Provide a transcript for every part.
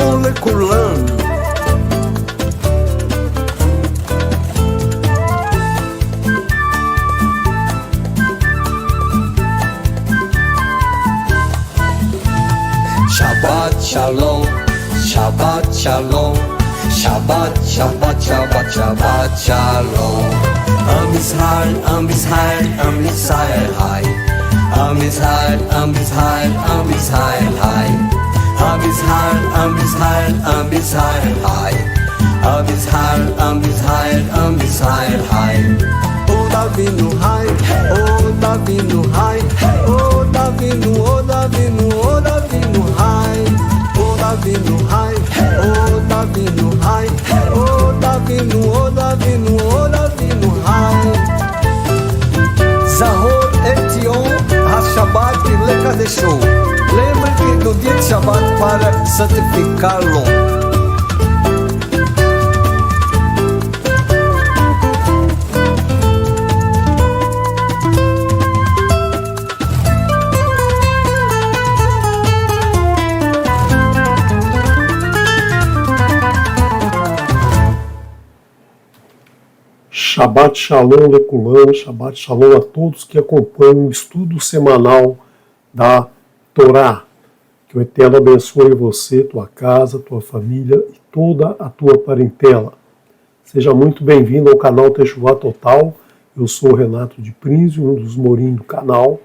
Shalom lekulam. Shabbat Shalom, Shabbat Shalom, Shabbat, Shabbat, Shabbat, Shabbat Shalom. Am Israel, Am Israel, Am Israel, Hai. Am Israel, Am Israel, Am Israel, Hai. Am Israel, Am Israel, Am Israel, Hai. Am Israel, Am Israel, Am Israel, Hai. O Davinu, Hai. O Davinu, Hai. O Davinu, O Davinu, O Davinu, Hai. O Davinu, Hai. O Davinu, Hai. O Davinu, O Davinu, O Davinu, Hai. Zahor et Yom HaShabbat Lekadeshu. Lembre-te do dia de Shabbat para santificá-lo. Shabbat Shalom Lekulam, Shabbat Shalom a todos que acompanham o estudo semanal da Torá. Que o Eterno abençoe você, tua casa, tua família e toda a tua parentela. Seja muito bem-vindo ao canal Teshuvá Total. Eu sou o Renato de Prinzio, um dos morim do canal,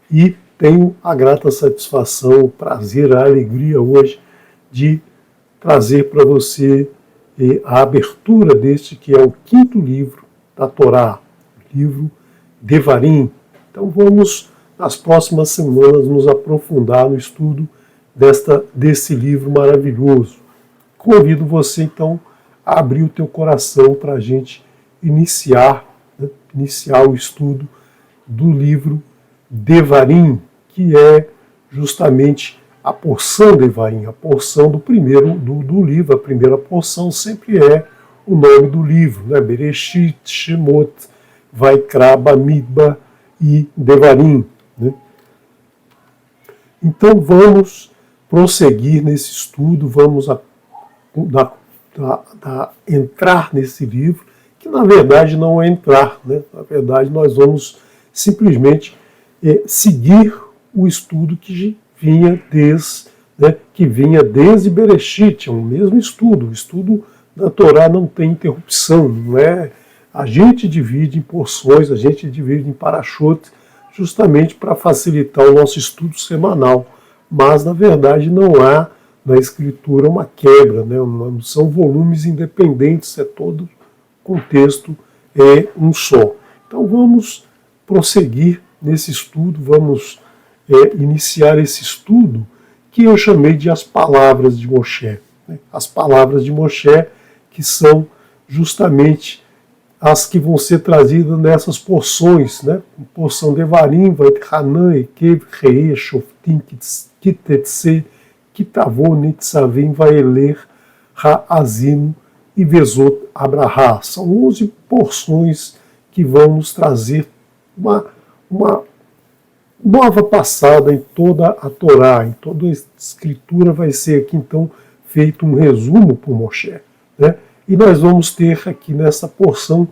e tenho a grata satisfação, o prazer, a alegria hoje de trazer para você a abertura deste que é o 5º livro da Torá, o livro Devarim. Então vamos, nas próximas semanas, nos aprofundar no estudo desse livro maravilhoso. Convido você, então, a abrir o teu coração para a gente iniciar o estudo do livro Devarim, que é justamente a porção Devarim, a porção do primeiro do livro. A primeira porção sempre é o nome do livro, né? Bereshit, Shemot, Vaikra, Bamidbar e Devarim. Né? Então vamos prosseguir nesse estudo, vamos entrar nesse livro, que na verdade não é entrar, né? Na verdade nós vamos simplesmente seguir o estudo que vinha desde Bereshit, é o mesmo estudo. O estudo da Torá não tem interrupção, não é? A gente divide em porções, a gente divide em parashot, justamente para facilitar o nosso estudo semanal. Mas, na verdade, não há na escritura uma quebra, né? Não são volumes independentes, todo contexto é um só. Então vamos prosseguir nesse estudo, vamos iniciar esse estudo que eu chamei de as palavras de Moshe. Né? As palavras de Moshe, que são justamente as que vão ser trazidas nessas porções, né? Porção Devarim, Vaitchanan, Ekev, Re'eh, Shoftim, Kitetse, Kitavon, Nitzavim, Vaeler, Ha'azino e Vezot Abrahá. São 11 porções que vão nos trazer uma nova passada em toda a Torá, em toda a escritura. Vai ser aqui então feito um resumo por Moshe, né? E nós vamos ter aqui nessa porção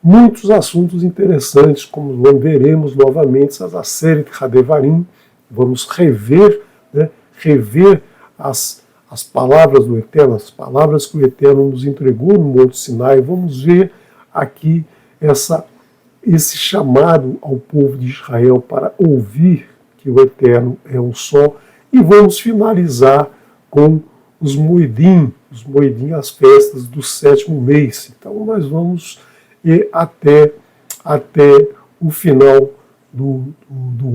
muitos assuntos interessantes, como veremos novamente as Aseret HaDevarim. Vamos rever as palavras do Eterno, as palavras que o Eterno nos entregou no Monte Sinai. Vamos ver aqui esse chamado ao povo de Israel para ouvir que o Eterno é um só. E vamos finalizar com os Moedim, as festas do 7º mês. Então nós vamos até o final do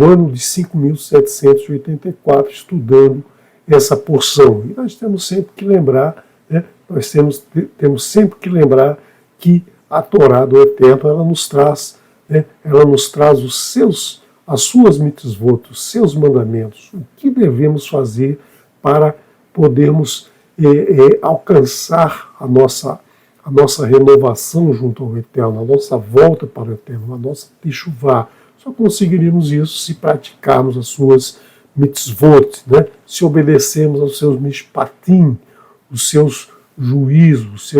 ano de 5.784 estudando essa porção. E nós temos sempre que lembrar, né, temos sempre que lembrar que a Torá do Eterno, ela nos traz as suas mitzvot, os seus mandamentos, o que devemos fazer para podermos alcançar a nossa renovação junto ao Eterno, a nossa volta para o Eterno, a nossa teshuvá. Só conseguiríamos isso se praticarmos as suas mitzvot, né? Se obedecermos aos seus mishpatim, os seus juízos,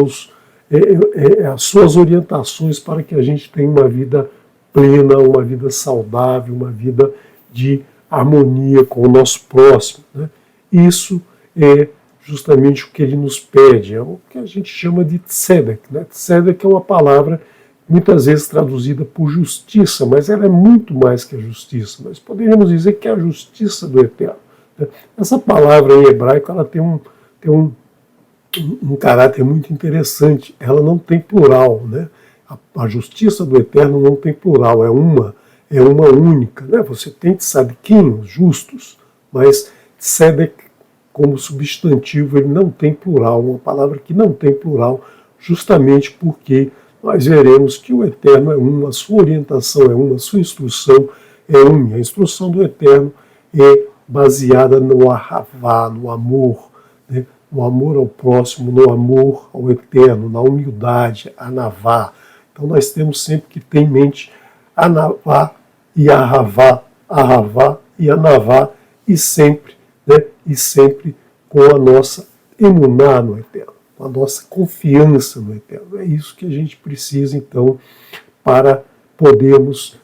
as suas orientações para que a gente tenha uma vida plena, uma vida saudável, uma vida de harmonia com o nosso próximo, né? Isso é justamente o que ele nos pede, é o que a gente chama de tzedek, né? Tzedek é uma palavra muitas vezes traduzida por justiça, mas ela é muito mais que a justiça. Nós poderíamos dizer que é a justiça do Eterno, né? Essa palavra em hebraico ela tem um caráter muito interessante. Ela não tem plural, né? A justiça do Eterno não tem plural, é uma única, né? Você tem tzadikim, os justos, mas tzedek como substantivo ele não tem plural, uma palavra que não tem plural, justamente porque nós veremos que o Eterno é um, a sua orientação é uma, a sua instrução é uma. A instrução do Eterno é baseada no ahavá, no amor, né? No amor ao próximo, no amor ao Eterno, na humildade, anavá. Então nós temos sempre que ter em mente anavá e ahavá e anavá, e sempre, né? E sempre com a nossa emuná no Eterno, com a nossa confiança no Eterno. É isso que a gente precisa, então, para podermos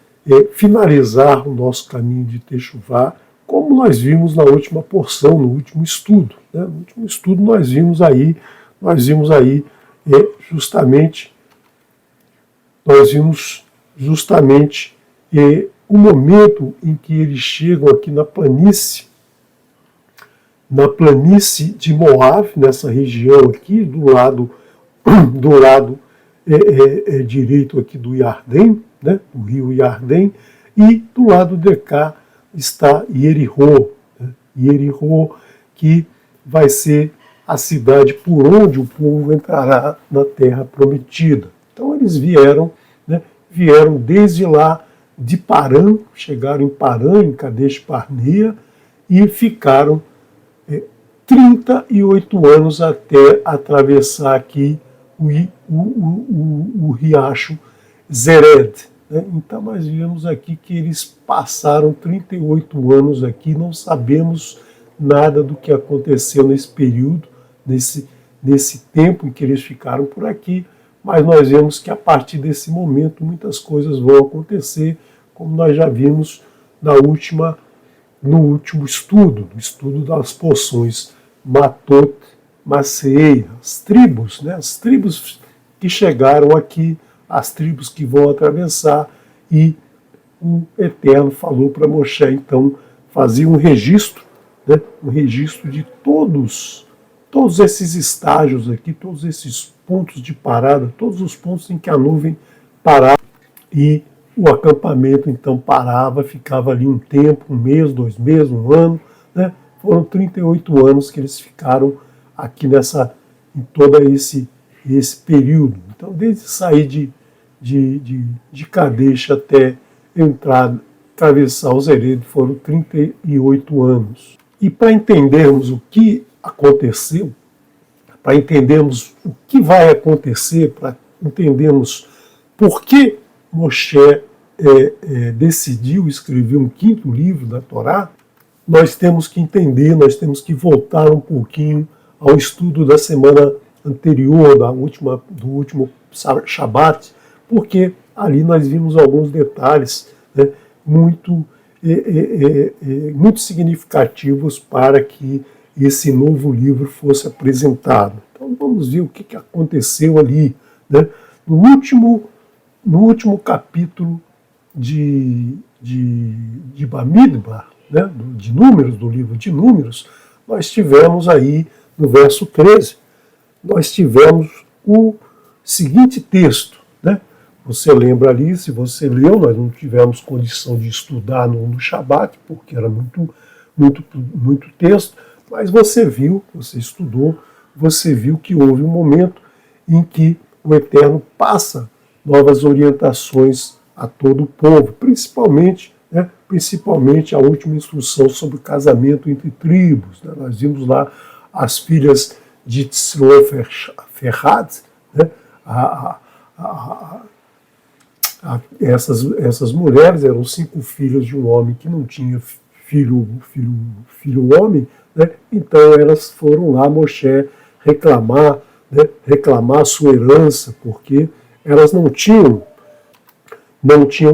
finalizar o nosso caminho de Teshuvá, como nós vimos na última porção, no último estudo, né? No último estudo nós vimos aí justamente o momento em que eles chegam aqui na planície de Moab, nessa região aqui, do lado direito aqui do Iardém, né, do rio Iardém, e do lado de cá está Jericó, né, Jericó, que vai ser a cidade por onde o povo entrará na terra prometida. Então eles vieram desde lá de Parã, chegaram em Parã, em Kadesh Barnea, e ficaram 38 anos até atravessar aqui o riacho Zered, né? Então nós vemos aqui que eles passaram 38 anos aqui, não sabemos nada do que aconteceu nesse período, nesse tempo em que eles ficaram por aqui, mas nós vemos que a partir desse momento muitas coisas vão acontecer, como nós já vimos no último estudo, no estudo das porções Matot, Massei, as tribos, né? As tribos que chegaram aqui, as tribos que vão atravessar, e o Eterno falou para Moshe, então, fazer um registro, né? Um registro de todos esses estágios aqui, todos esses pontos de parada, todos os pontos em que a nuvem parava e o acampamento então parava, ficava ali um tempo, um mês, 2 meses, um ano, né? Foram 38 anos que eles ficaram aqui em todo esse período. Então, desde sair de Kadesh até atravessar o Zered, foram 38 anos. E para entendermos o que aconteceu, para entendermos o que vai acontecer, para entendermos por que Moshe decidiu escrever um 5º livro da Torá, nós temos que entender, nós temos que voltar um pouquinho ao estudo da semana anterior, do último Shabat, porque ali nós vimos alguns detalhes, né, muito significativos para que esse novo livro fosse apresentado. Então vamos ver o que aconteceu ali, né? No último capítulo de Bamidbar, né, de Números, do livro de Números, nós tivemos aí, no verso 13, nós tivemos o seguinte texto, né? Você lembra ali, se você leu, nós não tivemos condição de estudar no Shabat, porque era muito texto, mas você estudou, você viu que houve um momento em que o Eterno passa novas orientações a todo o povo, principalmente a última instrução sobre o casamento entre tribos, né? Nós vimos lá as filhas de Tzloferhad, né? Essas mulheres eram 5 filhas de um homem que não tinha filho homem, né? Então elas foram lá, Moshe reclamar a sua herança, porque elas não tinham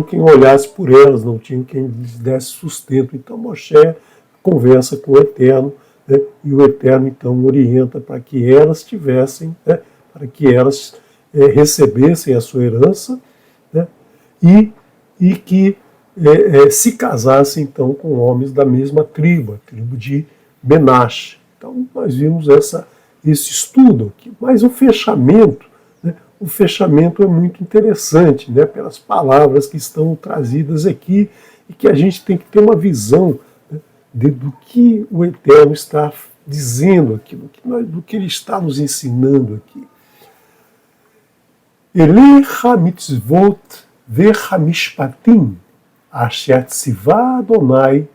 quem olhasse por elas, não tinham quem lhes desse sustento. Então Moshe conversa com o Eterno, né, e o Eterno então orienta para que elas tivessem, né, para que elas recebessem a sua herança, né, e que se casassem então com homens da mesma tribo, a tribo de Menache. Então nós vimos esse estudo aqui, mas o fechamento é muito interessante, né, pelas palavras que estão trazidas aqui e que a gente tem que ter uma visão, né, do que o Eterno está dizendo aqui, do que ele está nos ensinando aqui. Elecha mitzvot vecha mishpatim asher tzivah Adonai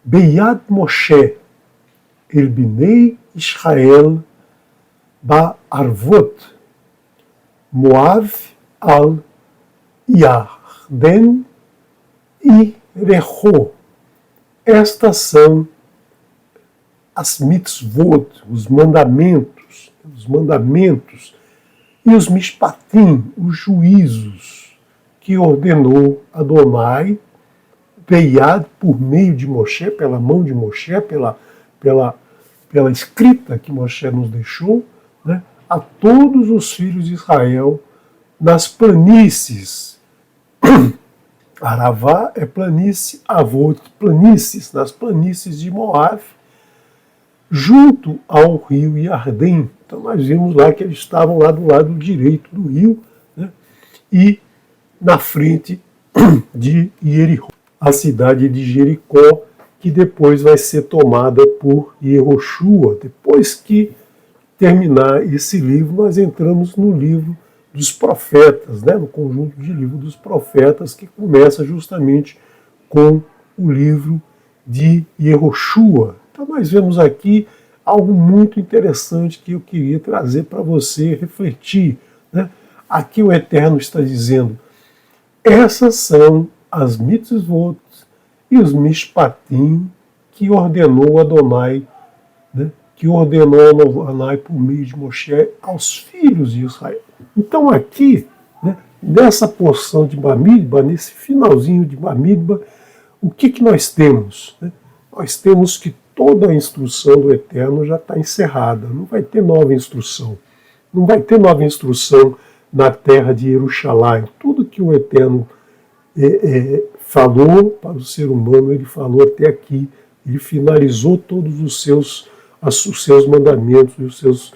beyad Moshe el binei Israel ba'arvot Moav al Yarden e Reho. Estas são as mitzvot, os mandamentos e os mishpatim, os juízos que ordenou Adonai, veiado por meio de Moshe, pela mão de Moshe, pela escrita que Moshe nos deixou, né, a todos os filhos de Israel nas planícies. Aravá é planície, Avot, planícies, nas planícies de Moab, junto ao rio Yarden. Então nós vimos lá que eles estavam lá do lado direito do rio, né, e na frente de Jericó, a cidade de Jericó, que depois vai ser tomada por Yehoshua. Depois que terminar esse livro, nós entramos no livro dos profetas, né, no conjunto de livros dos profetas, que começa justamente com o livro de Yehoshua. Então nós vemos aqui algo muito interessante que eu queria trazer para você refletir, né? Aqui o Eterno está dizendo: essas são as mitzvot e os mishpatim que ordenou Adonai, né, que ordenou Adonai por meio de Moshe aos filhos de Israel. Então aqui, né, nessa porção de Bamidbar, nesse finalzinho de Bamidbar, o que nós temos? Né? Nós temos que toda a instrução do Eterno já está encerrada, não vai ter nova instrução. Não vai ter nova instrução na terra de Jerusalém. Tudo que o Eterno falou para o ser humano, ele falou até aqui. Ele finalizou todos os seus mandamentos e os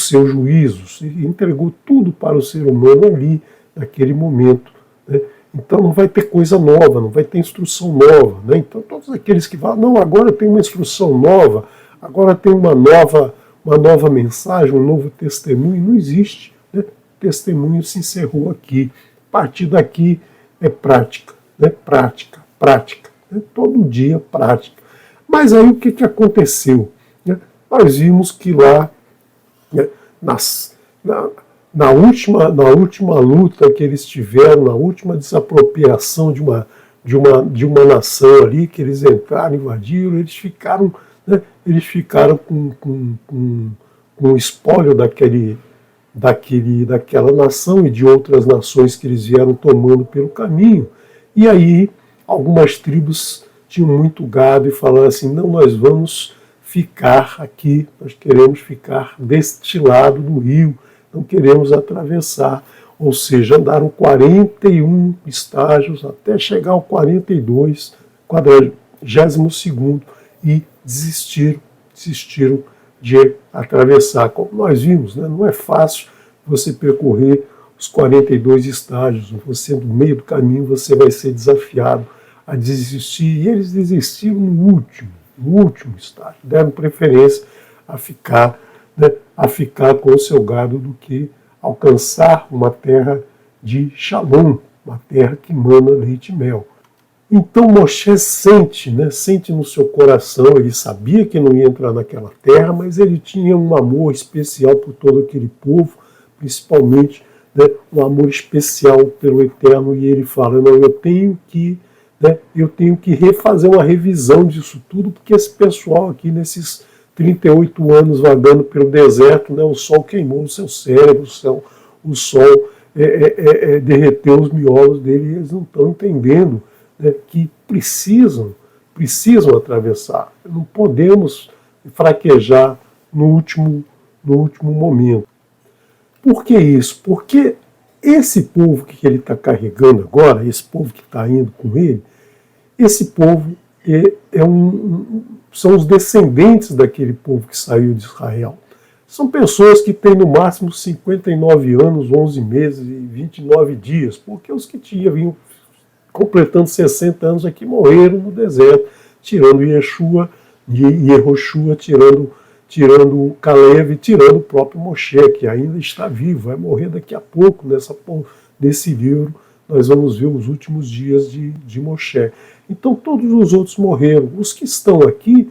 seus juízos. Ele entregou tudo para o ser humano ali, naquele momento. Né? Então não vai ter coisa nova, não vai ter instrução nova. Né? Então todos aqueles que falam, não, agora tem uma instrução nova, agora tem uma nova mensagem, um novo testemunho, não existe. Né? O testemunho se encerrou aqui. A partir daqui é prática, né? Prática. Né? Todo dia prática. Mas aí o que aconteceu? Né? Nós vimos que lá, né, na última luta que eles tiveram, na última desapropriação de uma nação ali, que eles entraram, invadiram, eles ficaram com o espólio daquela nação e de outras nações que eles vieram tomando pelo caminho. E aí algumas tribos tinham muito gado e falaram assim, não, nós vamos ficar aqui, nós queremos ficar deste lado do rio, não queremos atravessar. Ou seja, andaram 41 estágios até chegar ao 42, 42º, e desistiram de atravessar. Como nós vimos, né, não é fácil você percorrer os 42 estágios, você no meio do caminho você vai ser desafiado a desistir, e eles desistiram no último estágio, deram preferência a ficar com o seu gado do que alcançar uma terra de Shalom, uma terra que mana leite e mel. Então Moshe sente no seu coração, ele sabia que não ia entrar naquela terra, mas ele tinha um amor especial por todo aquele povo, principalmente, né, um amor especial pelo Eterno, e ele fala, não, eu tenho que refazer uma revisão disso tudo, porque esse pessoal aqui, nesses 38 anos vagando pelo deserto, né? O sol queimou o seu cérebro, o sol derreteu os miolos dele, e eles não estão entendendo, né, que precisam atravessar. Não podemos fraquejar no último momento. Por que isso? Porque esse povo que ele está carregando agora, esse povo que está indo com ele, esse povo são os descendentes daquele povo que saiu de Israel. São pessoas que têm no máximo 59 anos, 11 meses e 29 dias, porque os que vinham completando 60 anos aqui morreram no deserto, tirando Yehoshua, tirando o Caleb, tirando o próprio Moshe, que ainda está vivo, vai morrer daqui a pouco. Nesse livro nós vamos ver os últimos dias de Moshe. Então todos os outros morreram. Os que estão aqui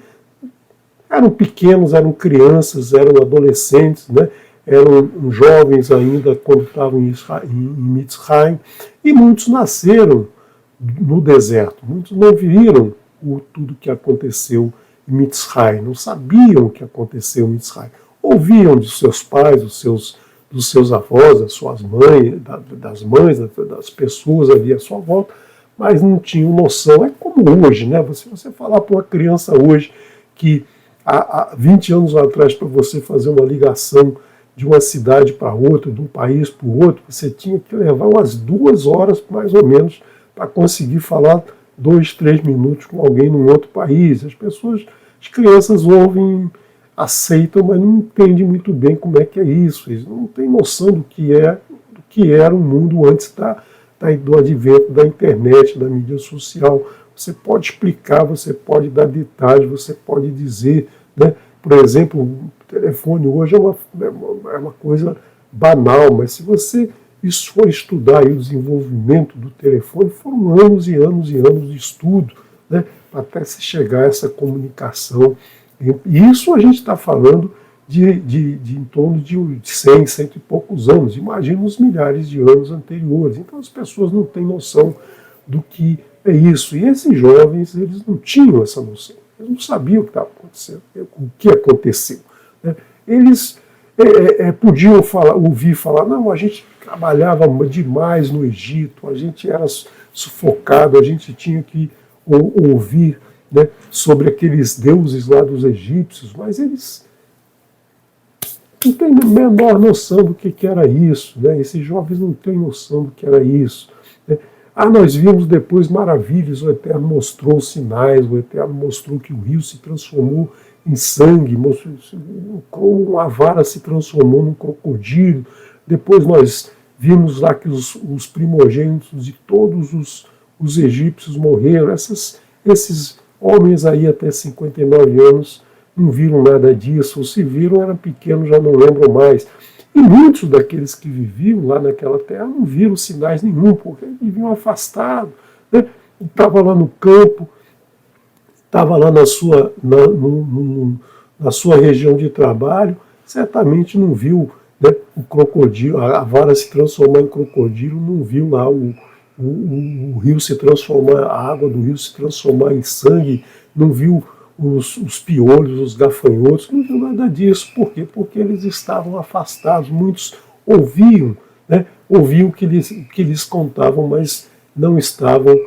eram pequenos, eram crianças, eram adolescentes, né? Eram jovens ainda quando estavam em Mitzrayim, e muitos nasceram no deserto, muitos não viram tudo que aconteceu em Mitzrayim, não sabiam o que aconteceu em Mitzrayim. Ouviam de seus pais, dos seus avós, das suas mães, das pessoas ali à sua volta, mas não tinham noção. É como hoje, né? Se você falar para uma criança hoje que há 20 anos atrás, para você fazer uma ligação de uma cidade para outra, de um país para o outro, você tinha que levar umas 2 horas, mais ou menos, para conseguir falar 2, 3 minutos com alguém num outro país. As crianças ouvem, aceitam, mas não entendem muito bem como é que é isso. Eles não têm noção do que era o mundo antes do advento da internet, da mídia social. Você pode explicar, você pode dar detalhes, você pode dizer, né? Por exemplo, o telefone hoje é uma coisa banal, mas se você for estudar o desenvolvimento do telefone, foram anos e anos e anos de estudo, né, até se chegar a essa comunicação. E isso a gente está falando de em torno de 100, cento e poucos anos. Imagina os milhares de anos anteriores. Então as pessoas não têm noção do que é isso. E esses jovens, eles não tinham essa noção. Eles não sabiam o que estava acontecendo, o que aconteceu, né? Eles podiam ouvir falar, não, a gente trabalhava demais no Egito, a gente era sufocado, a gente tinha que ouvir, né, sobre aqueles deuses lá dos egípcios, mas eles não têm a menor noção do que era isso, né? Esses jovens não têm noção do que era isso, né? Nós vimos depois maravilhas, o Eterno mostrou sinais, o Eterno mostrou que o rio se transformou em sangue, como a vara se transformou num crocodilo. Depois nós vimos lá que os primogênitos de todos os egípcios morreram. Esses homens aí até 59 anos não viram nada disso, ou se viram eram pequenos, já não lembram mais. E muitos daqueles que viviam lá naquela terra não viram sinais nenhum, porque viviam afastados, né? Estava lá no campo, estava lá na sua região de trabalho, certamente não viu, né, o crocodilo, a vara se transformar em crocodilo, não viu lá o rio se transformar, a água do rio se transformar em sangue, não viu os piolhos, os gafanhotos, não viu nada disso. Por quê? Porque eles estavam afastados. Muitos ouviam, né, ouviam o que eles contavam, mas não estavam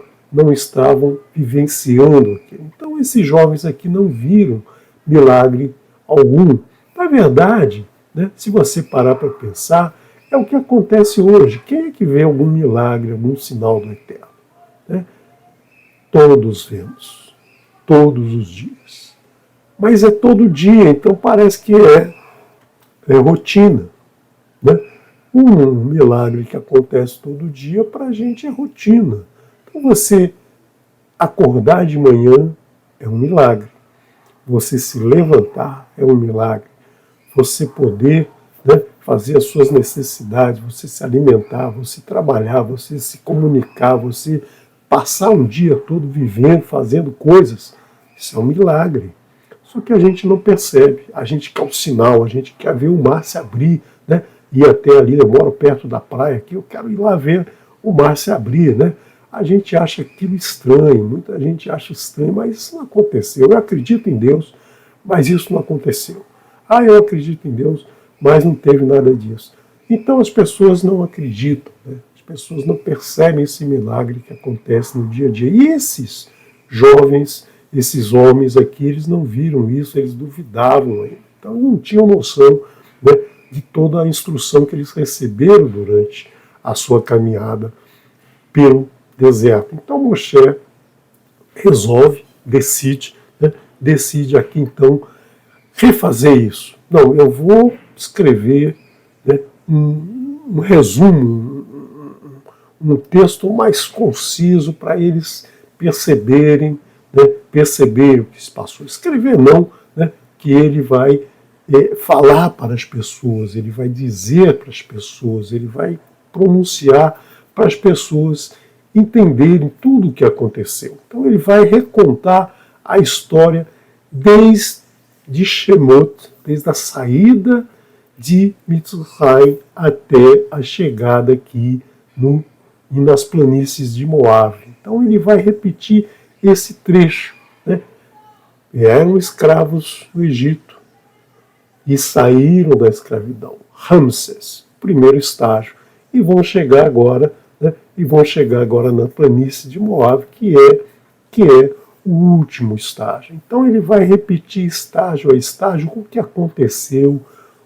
vivenciando aquilo. Então esses jovens aqui não viram milagre algum. Na verdade, né, se você parar para pensar, é o que acontece hoje. Quem é que vê algum milagre, algum sinal do Eterno, né? Todos vemos. Todos os dias. Mas é todo dia, então parece que é rotina, né? Um milagre que acontece todo dia, para a gente é rotina. Então você acordar de manhã é um milagre. Você se levantar é um milagre. Você poder, né, fazer as suas necessidades, você se alimentar, você trabalhar, você se comunicar, você passar um dia todo vivendo, fazendo coisas, isso é um milagre. Só que a gente não percebe, a gente quer o sinal, a gente quer ver o mar se abrir, né? Ir até ali, eu moro perto da praia aqui, eu quero ir lá ver o mar se abrir, né? A gente acha aquilo estranho, muita gente acha estranho, mas isso não aconteceu. Eu acredito em Deus, mas isso não aconteceu. Ah, eu acredito em Deus, mas não teve nada disso. Então as pessoas não acreditam, né? As pessoas não percebem esse milagre que acontece no dia a dia. E esses jovens, esses homens aqui, eles não viram isso, eles duvidavam ainda. Então não tinham noção, né, de toda a instrução que eles receberam durante a sua caminhada pelo deserto. Então Moshe resolve, decide aqui então refazer isso. Não, eu vou escrever, né, um resumo, um texto mais conciso para eles perceberem, né, perceber o que se passou. Escrever não, né, que ele vai falar para as pessoas, ele vai dizer para as pessoas, ele vai pronunciar para as pessoas entenderem tudo o que aconteceu. Então ele vai recontar a história desde Shemot, desde a saída de Mitzrayim até a chegada aqui nas planícies de Moab. Então ele vai repetir esse trecho, né? Eram escravos no Egito e saíram da escravidão. Ramsés, primeiro estágio, e vão chegar agora, né? E vão chegar agora na planície de Moab, que é o último estágio. Então ele vai repetir estágio a estágio o que aconteceu,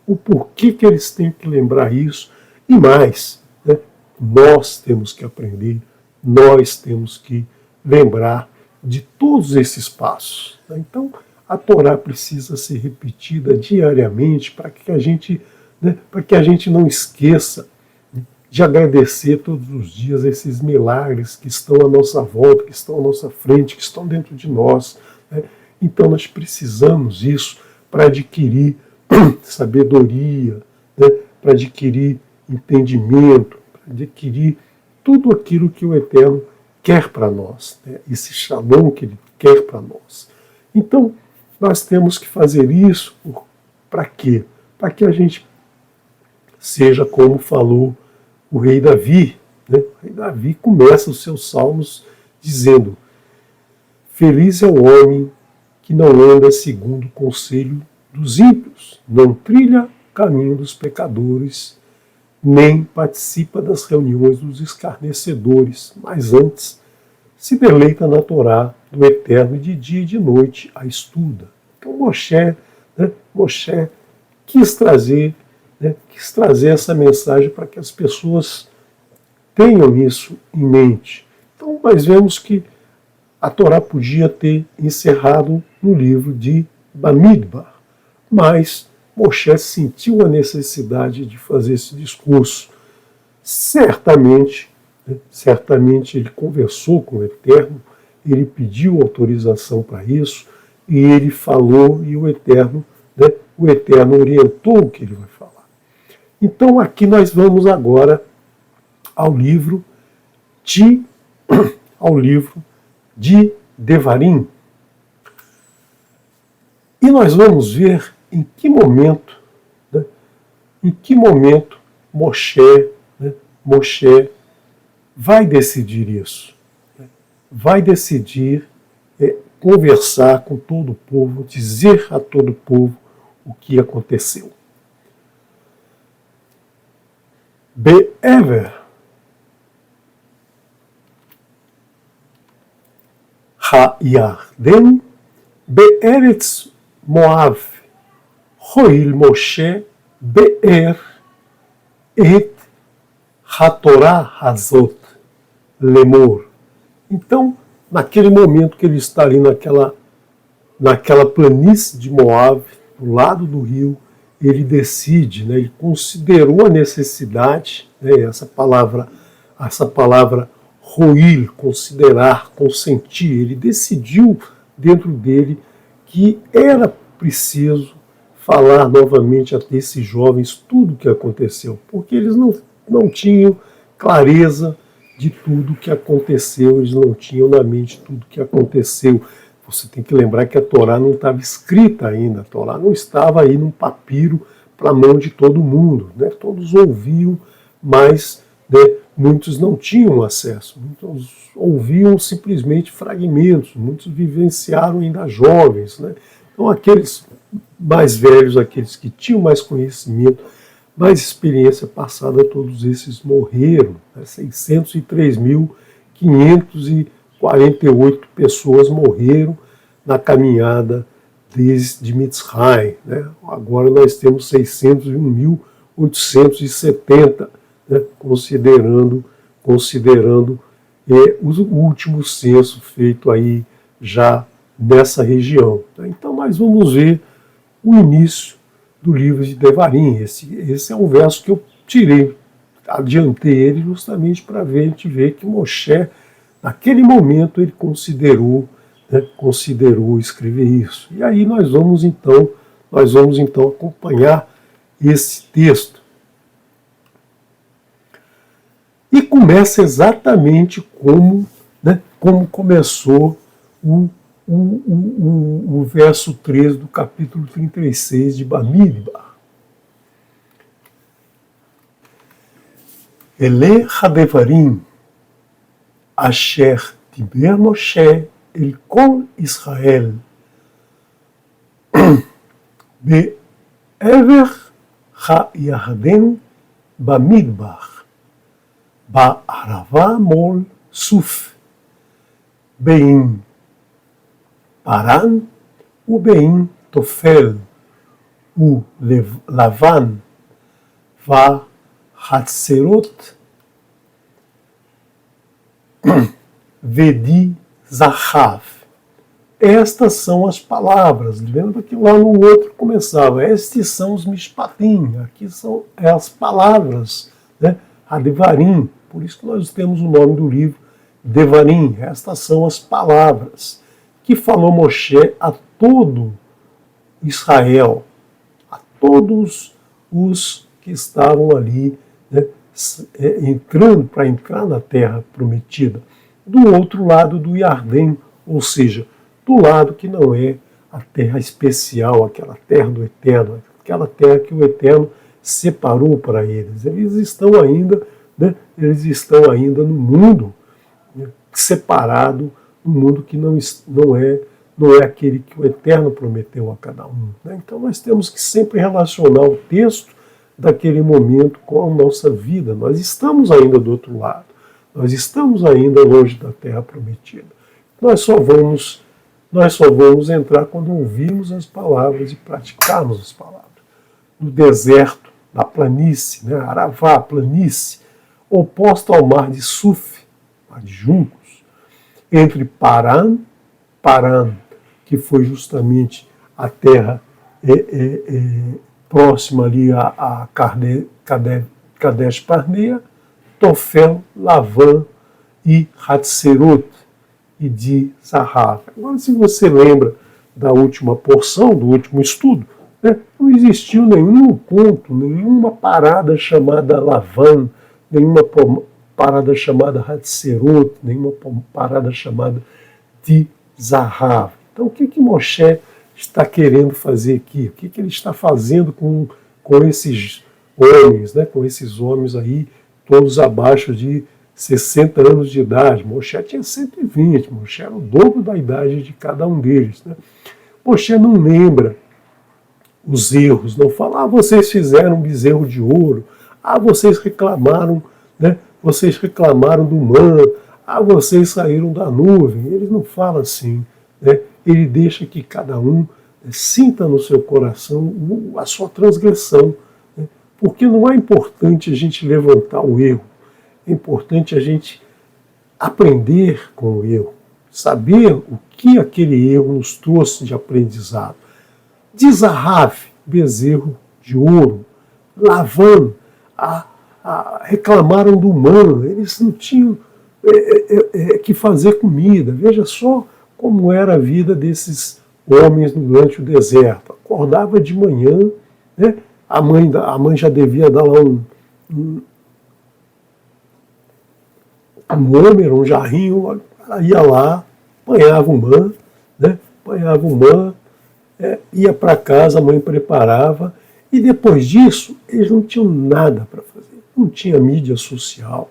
o porquê que eles têm que lembrar isso e mais, né? Nós temos que aprender, nós temos que lembrar de todos esses passos. Né? Então a Torá precisa ser repetida diariamente para que a gente, né, para que a gente não esqueça de agradecer todos os dias esses milagres que estão à nossa volta, que estão à nossa frente, que estão dentro de nós. Né? Então nós precisamos disso para adquirir sabedoria, né? Para adquirir entendimento, para adquirir tudo aquilo que o Eterno quer para nós, né? Esse shalom que Ele quer para nós. Então nós temos que fazer isso para quê? Para que a gente seja como falou o rei Davi, né? O rei Davi começa os seus salmos dizendo: feliz é o homem que não anda segundo o conselho dos ímpios, não trilha o caminho dos pecadores, nem participa das reuniões dos escarnecedores, mas antes se deleita na Torá do Eterno e de dia e de noite a estuda. Então Moshe quis trazer essa mensagem para que as pessoas tenham isso em mente. Então nós vemos que a Torá podia ter encerrado no livro de Bamidbar, mas Moshe sentiu a necessidade de fazer esse discurso. Certamente ele conversou com o Eterno, ele pediu autorização para isso, e ele falou, e o Eterno orientou o que ele vai falar. Então aqui nós vamos agora ao livro de Devarim. E nós vamos ver em que momento Moshe vai decidir isso. Vai decidir conversar com todo o povo, dizer a todo o povo o que aconteceu. Be'ever ha-Yarden be'eretz Moav hoil Moshe be'er et ha-Torah hazot lemor. Então, naquele momento que ele está ali naquela planície de Moab, do lado do rio, ele decide, né, ele considerou a necessidade, né, essa palavra roil, considerar, consentir, ele decidiu dentro dele que era preciso falar novamente a esses jovens tudo o que aconteceu, porque eles não tinham clareza de tudo o que aconteceu, eles não tinham na mente tudo o que aconteceu. Você tem que lembrar que a Torá não estava escrita ainda, a Torá não estava aí num papiro para a mão de todo mundo, né? Todos ouviam, mas, né, muitos não tinham acesso, muitos ouviam simplesmente fragmentos, muitos vivenciaram ainda jovens, né? Então aqueles mais velhos, aqueles que tinham mais conhecimento, mais experiência passada, todos esses morreram. 603.548 pessoas morreram na caminhada desde Mitzrayim. Né? Agora nós temos 601.870, né? considerando o último censo feito aí já nessa região. Então nós vamos ver o início do livro de Devarim. Esse é um verso que eu tirei, adiantei ele justamente para a gente ver que Moshe, naquele momento, ele considerou escrever isso. E aí nós vamos então acompanhar esse texto. E começa exatamente como começou o verso 13 do capítulo 36 de Bamidbar. Ele Hadevarim, Asher Diber Moshe el Kol Israel, Be'ever HaYarden Bamidbar, Ba'arava Mol Suf, Be'im Paran, o Beim Tofel, o Lavan, Va Hatzerot, Vedi Zahav. Estas são as palavras. Lembra que lá no outro começava. Estes são os Mishpatim. Aqui são as palavras, né? Hadevarim. Por isso que nós temos o nome do livro Devarim. Estas são as palavras que falou Moshe a todo Israel, a todos os que estavam ali, né, para entrar na terra prometida, do outro lado do Iardém, ou seja, do lado que não é a terra especial, aquela terra do Eterno, aquela terra que o Eterno separou para eles. Eles estão ainda no mundo, né, separado, um mundo que não é aquele que o Eterno prometeu a cada um. Né? Então nós temos que sempre relacionar o texto daquele momento com a nossa vida. Nós estamos ainda do outro lado. Nós estamos ainda longe da terra prometida. Nós só vamos entrar quando ouvirmos as palavras e praticarmos as palavras. No deserto, na planície, né? Aravá, planície, oposta ao mar de Suf, mar de juncos, entre Paran, que foi justamente a terra próxima ali a Kadesh Barnea, Tofel, Lavan e Hatzerot e de Zahav. Agora, se você lembra da última porção, do último estudo, né, não existiu nenhum ponto, nenhuma parada chamada Lavan, nenhuma parada chamada Hatzerot, nenhuma parada chamada de Zahav. Então, o que Moshe está querendo fazer aqui? O que ele está fazendo com esses homens, né? Com esses homens aí, todos abaixo de 60 anos de idade? Moshe tinha 120, Moshe era o dobro da idade de cada um deles. Né? Moshe não lembra os erros, não fala, vocês fizeram um bezerro de ouro, vocês reclamaram, né? Vocês reclamaram do manna, vocês saíram da nuvem. Ele não fala assim, né? Ele deixa que cada um sinta no seu coração a sua transgressão, né? Porque não é importante a gente levantar o erro, é importante a gente aprender com o erro, saber o que aquele erro nos trouxe de aprendizado. De Zahav, bezerro de ouro, Lavan, reclamaram do manna, eles não tinham que fazer comida. Veja só como era a vida desses homens durante o deserto. Acordava de manhã, né? A mãe já devia dar lá um homer, um jarrinho, ela ia lá, apanhava o manna, né? Ia para casa, a mãe preparava, e depois disso eles não tinham nada para fazer. Não tinha mídia social,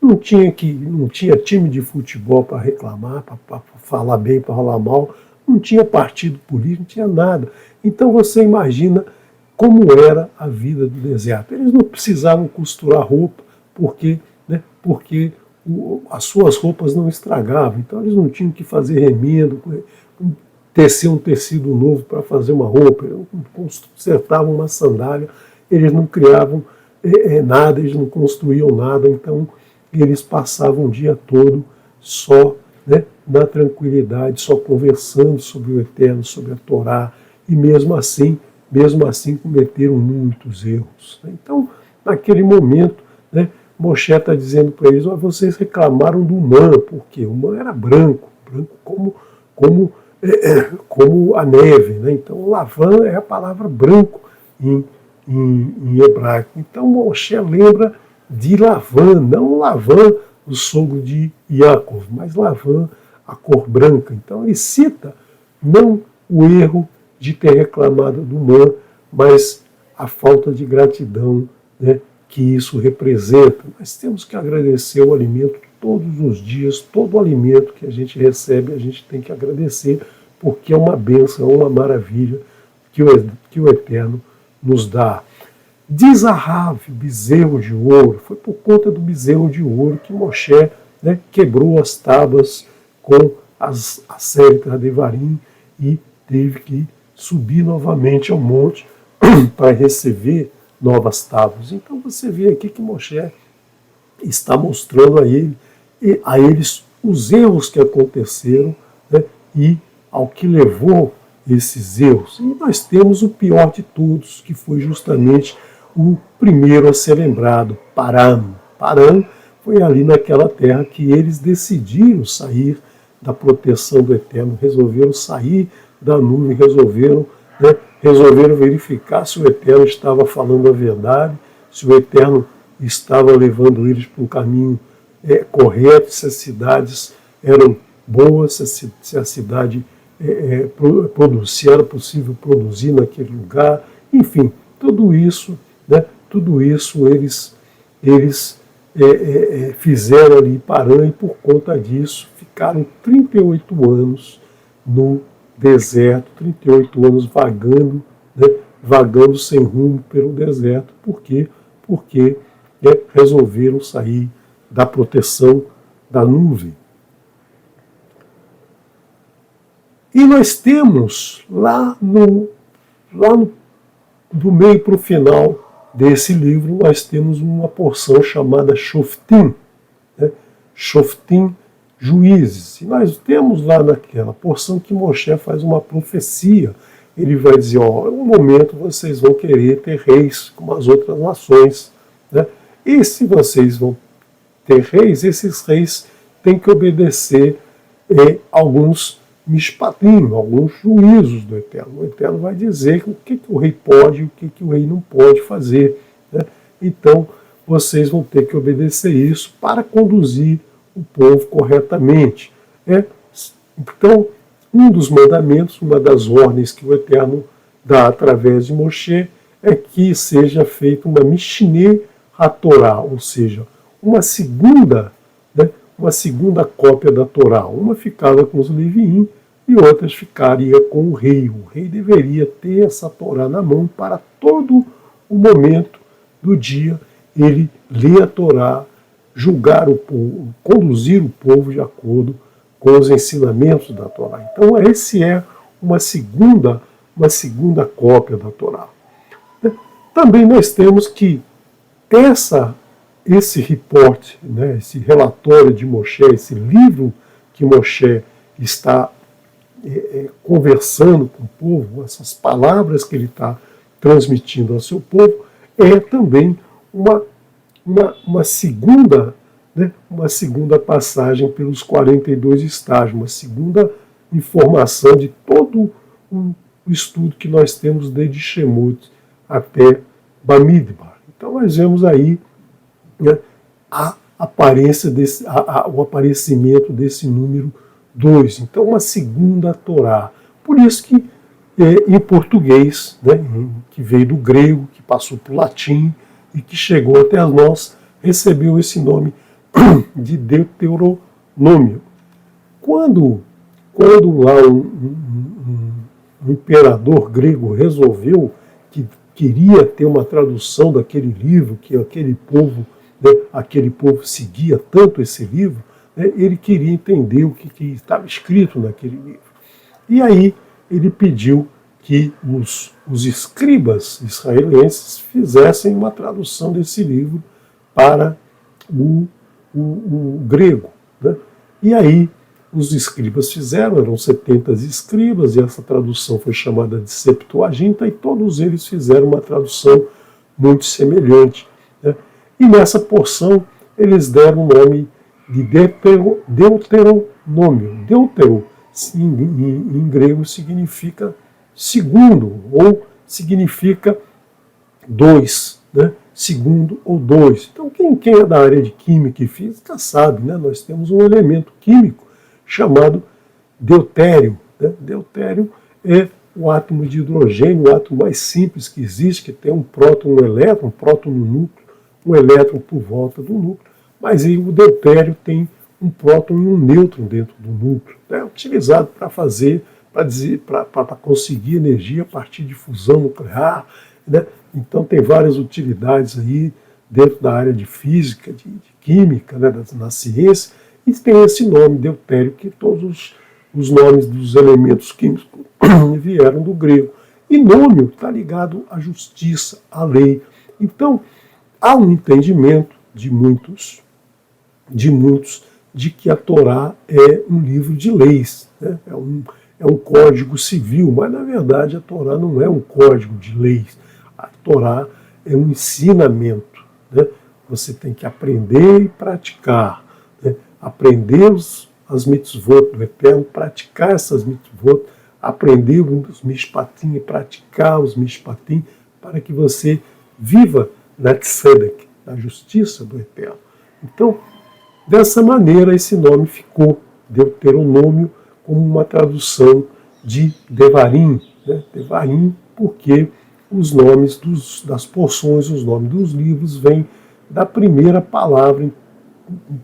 não tinha time de futebol para reclamar, para falar bem, para falar mal, não tinha partido político, não tinha nada. Então você imagina como era a vida do deserto. Eles não precisavam costurar roupa, porque as suas roupas não estragavam. Então eles não tinham que fazer remendo, tecer um tecido novo para fazer uma roupa, eles não consertavam uma sandália, eles não criavam nada, eles não construíam nada. Então eles passavam o dia todo só, né, na tranquilidade, só conversando sobre o Eterno, sobre a Torá, e mesmo assim cometeram muitos erros. Então, naquele momento, né, Moshe está dizendo para eles: vocês reclamaram do Man, porque o Man era branco como a neve. Né? Então, Lavan é a palavra branco em hebraico. Então, Moshe lembra de Lavan, não Lavan, o sogro de Yaakov, mas Lavan, a cor branca. Então, ele cita não o erro de ter reclamado do Man, mas a falta de gratidão, né, que isso representa. Nós temos que agradecer o alimento todos os dias, todo o alimento que a gente recebe, a gente tem que agradecer, porque é uma bênção, é uma maravilha que o Eterno nos dá. Diz Ahav, o bezerro de ouro, foi por conta do bezerro de ouro que Moshe, né, quebrou as tábuas com a série Devarim e teve que subir novamente ao monte para receber novas tábuas. Então você vê aqui que Moshe está mostrando a eles os erros que aconteceram, né, e ao que levou esses erros. E nós temos o pior de todos, que foi justamente o primeiro a ser lembrado, Paran. Paran foi ali naquela terra que eles decidiram sair da proteção do Eterno, resolveram sair da nuvem, resolveram verificar se o Eterno estava falando a verdade, se o Eterno estava levando eles para um caminho correto, se as cidades eram boas, se a cidade se era possível produzir naquele lugar. Enfim, tudo isso, né, eles fizeram ali em Parã, e por conta disso ficaram 38 anos no deserto, 38 anos vagando, né, vagando sem rumo pelo deserto. Por quê? Porque resolveram sair da proteção da nuvem. E nós temos do meio para o final desse livro, nós temos uma porção chamada Shoftim, né? Shoftim, juízes. E nós temos lá naquela porção que Moshe faz uma profecia. Ele vai dizer: um momento vocês vão querer ter reis como as outras nações, né? E se vocês vão ter reis, esses reis têm que obedecer alguns mishpatim, alguns juízos do Eterno. O Eterno vai dizer o que o rei pode e o que o rei não pode fazer, né? Então vocês vão ter que obedecer isso para conduzir o povo corretamente. Então, um dos mandamentos, uma das ordens que o Eterno dá através de Moshe, é que seja feita uma Mishneh HaTorá, ou seja, uma segunda cópia da Torá. Uma ficava com os Leviim e outras ficaria com o rei. O rei deveria ter essa Torá na mão para todo o momento do dia ele ler a Torá, julgar o povo, conduzir o povo de acordo com os ensinamentos da Torá. Então esse é uma segunda cópia da Torá. Também nós temos que esse report, né, esse relatório de Moshe, esse livro que Moshe está conversando com o povo, essas palavras que ele está transmitindo ao seu povo, é também uma segunda passagem pelos 42 estágios, uma segunda informação de todo o estudo que nós temos desde Shemot até Bamidbar. Então nós vemos aí, né, o aparecimento desse número 2. Então uma segunda Torá. Por isso que em português, né, que veio do grego, que passou para o latim e que chegou até nós, recebeu esse nome de Deuteronômio. Quando quando lá um imperador grego resolveu que queria ter uma tradução daquele livro, que aquele povo seguia tanto esse livro, né, ele queria entender o que estava escrito naquele livro. E aí ele pediu que os escribas israelenses fizessem uma tradução desse livro para o grego. Né? E aí os escribas fizeram, eram 70 escribas, e essa tradução foi chamada de Septuaginta, e todos eles fizeram uma tradução muito semelhante. Né? E nessa porção eles deram o nome de Deuteronômio. Deutero, em grego, significa segundo, ou significa dois, né? Segundo ou dois. Então, quem é da área de química e física sabe, né? Nós temos um elemento químico chamado deutério. Né? Deutério é o átomo de hidrogênio, o átomo mais simples que existe, que tem um próton e um elétron, um próton no núcleo, um elétron por volta do núcleo, mas aí o deutério tem um próton e um nêutron dentro do núcleo, né? Utilizado para fazer, para conseguir energia a partir de fusão nuclear, né? Então tem várias utilidades aí dentro da área de física, de química, né? Na ciência, e tem esse nome, deutério, que todos os nomes dos elementos químicos vieram do grego. E nômio está ligado à justiça, à lei. Então, há um entendimento de muitos de que a Torá é um livro de leis, né? É um código civil, mas na verdade a Torá não é um código de leis. A Torá é um ensinamento, né? Você tem que aprender e praticar, né? Aprender as mitzvot do Eterno, praticar essas mitzvot, aprender os mishpatim e praticar os mishpatim, para que você viva na tzedek, na justiça do Eterno. Então, dessa maneira, esse nome ficou, Deuteronômio, como uma tradução de Devarim, né? Devarim, porque os nomes das porções, os nomes dos livros, vêm da primeira palavra,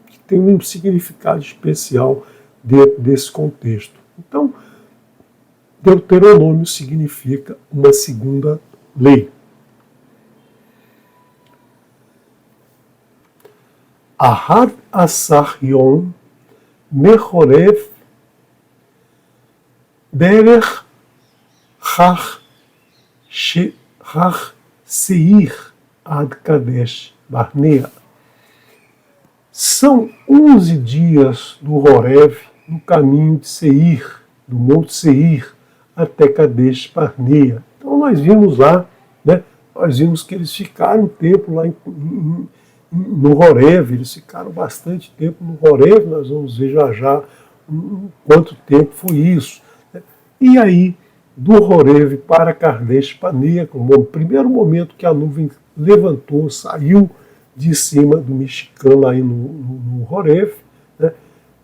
que tem um significado especial dentro desse contexto. Então, Deuteronômio significa uma segunda lei. Ahad Asar Yom Mechorev Derech Chach Seir Ad Kadesh Barnea. São 11 dias do Horeb no caminho de Seir, do Monte Seir, até Kadesh Barnea. Então nós vimos lá, né, nós vimos que eles ficaram um tempo lá no Horeb, eles ficaram bastante tempo no Horeb, nós vamos ver já quanto tempo foi isso. E aí, do Horeb para Kadesh Barnea, no primeiro momento que a nuvem levantou, saiu de cima do Mishkan lá no Horeb, né,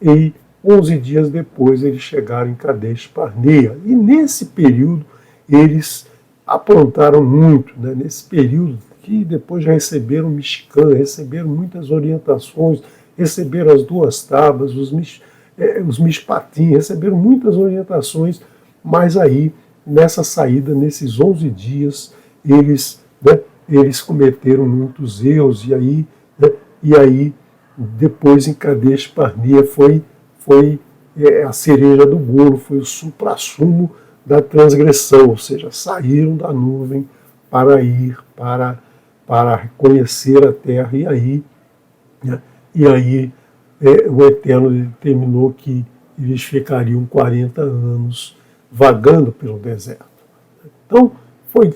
e 11 dias depois eles chegaram em Kadesh Barnea. E nesse período eles aprontaram muito, né, nesse período que depois já receberam o Mishkan, receberam muitas orientações, receberam as 2 tábuas, os mishpatim, receberam muitas orientações, mas aí, nessa saída, nesses 11 dias, eles cometeram muitos erros, e aí depois em Kadesh Barnea foi a cereja do bolo, foi o supra-sumo da transgressão, ou seja, saíram da nuvem para ir para reconhecer a terra, e aí o Eterno determinou que eles ficariam 40 anos vagando pelo deserto. Então, foi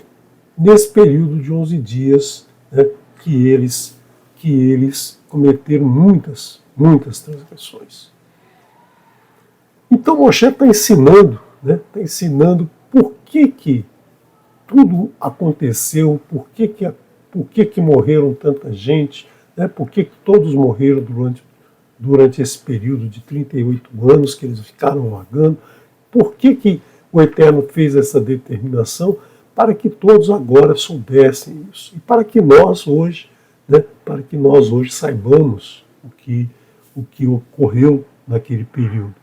nesse período de 11 dias, né, que eles cometeram muitas transgressões. Então, Moshe está ensinando, né, por que tudo aconteceu, por que morreram tanta gente, né, por que todos morreram durante esse período de 38 anos que eles ficaram vagando, por que o Eterno fez essa determinação, para que todos agora soubessem isso, e para que nós hoje saibamos o que ocorreu naquele período.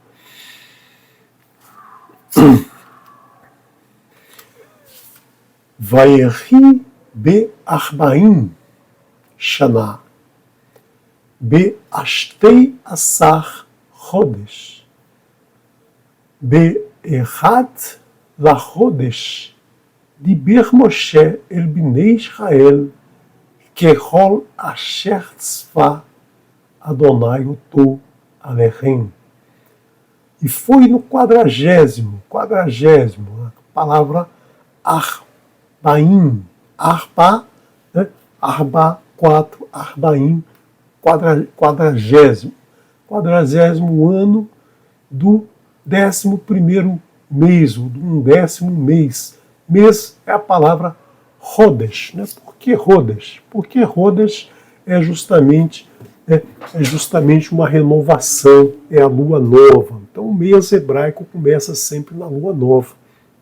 Vayehi be'arbaim shana be'ashtei asar chodesh be'echat lachodesh diber Moshe el bnei Israel kechol asher tzva Adonai oto alechem. E foi no 40º, a palavra Arbaim, Arba, né? Arba, 4, Arbaim, 40º ano do 11º mês, ou do 10º mês. Mês é a palavra Rodesh, né? Por que Rodesh? Porque Rodesh é justamente uma renovação, é a lua nova. Então o mês hebraico começa sempre na lua nova,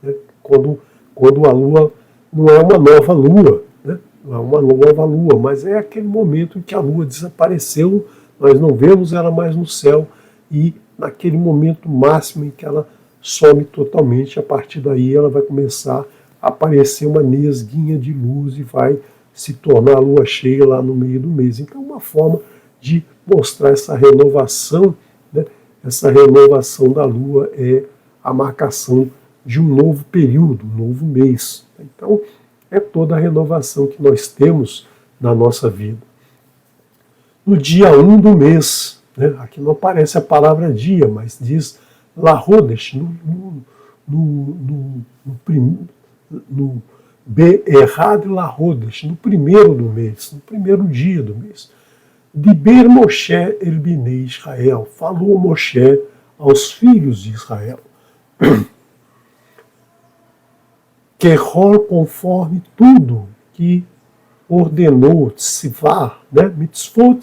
né? Quando a lua não é uma nova lua, né? Não é uma nova lua, mas é aquele momento em que a lua desapareceu, nós não vemos ela mais no céu, e naquele momento máximo em que ela some totalmente, a partir daí ela vai começar a aparecer uma nesguinha de luz e vai se tornar a lua cheia lá no meio do mês. Então uma forma de mostrar essa renovação, né? Essa renovação da lua é a marcação de um novo período, um novo mês. Então é toda a renovação que nós temos na nossa vida. No dia 1 do mês, né? Aqui não aparece a palavra dia, mas diz Lahodesh, no Be'erad Lahodesh, no primeiro do mês, no primeiro dia do mês. Diber Moshe el bnei Israel, falou Moshe aos filhos de Israel. Kechol, conforme tudo que ordenou, tzivá, né? Mitzvot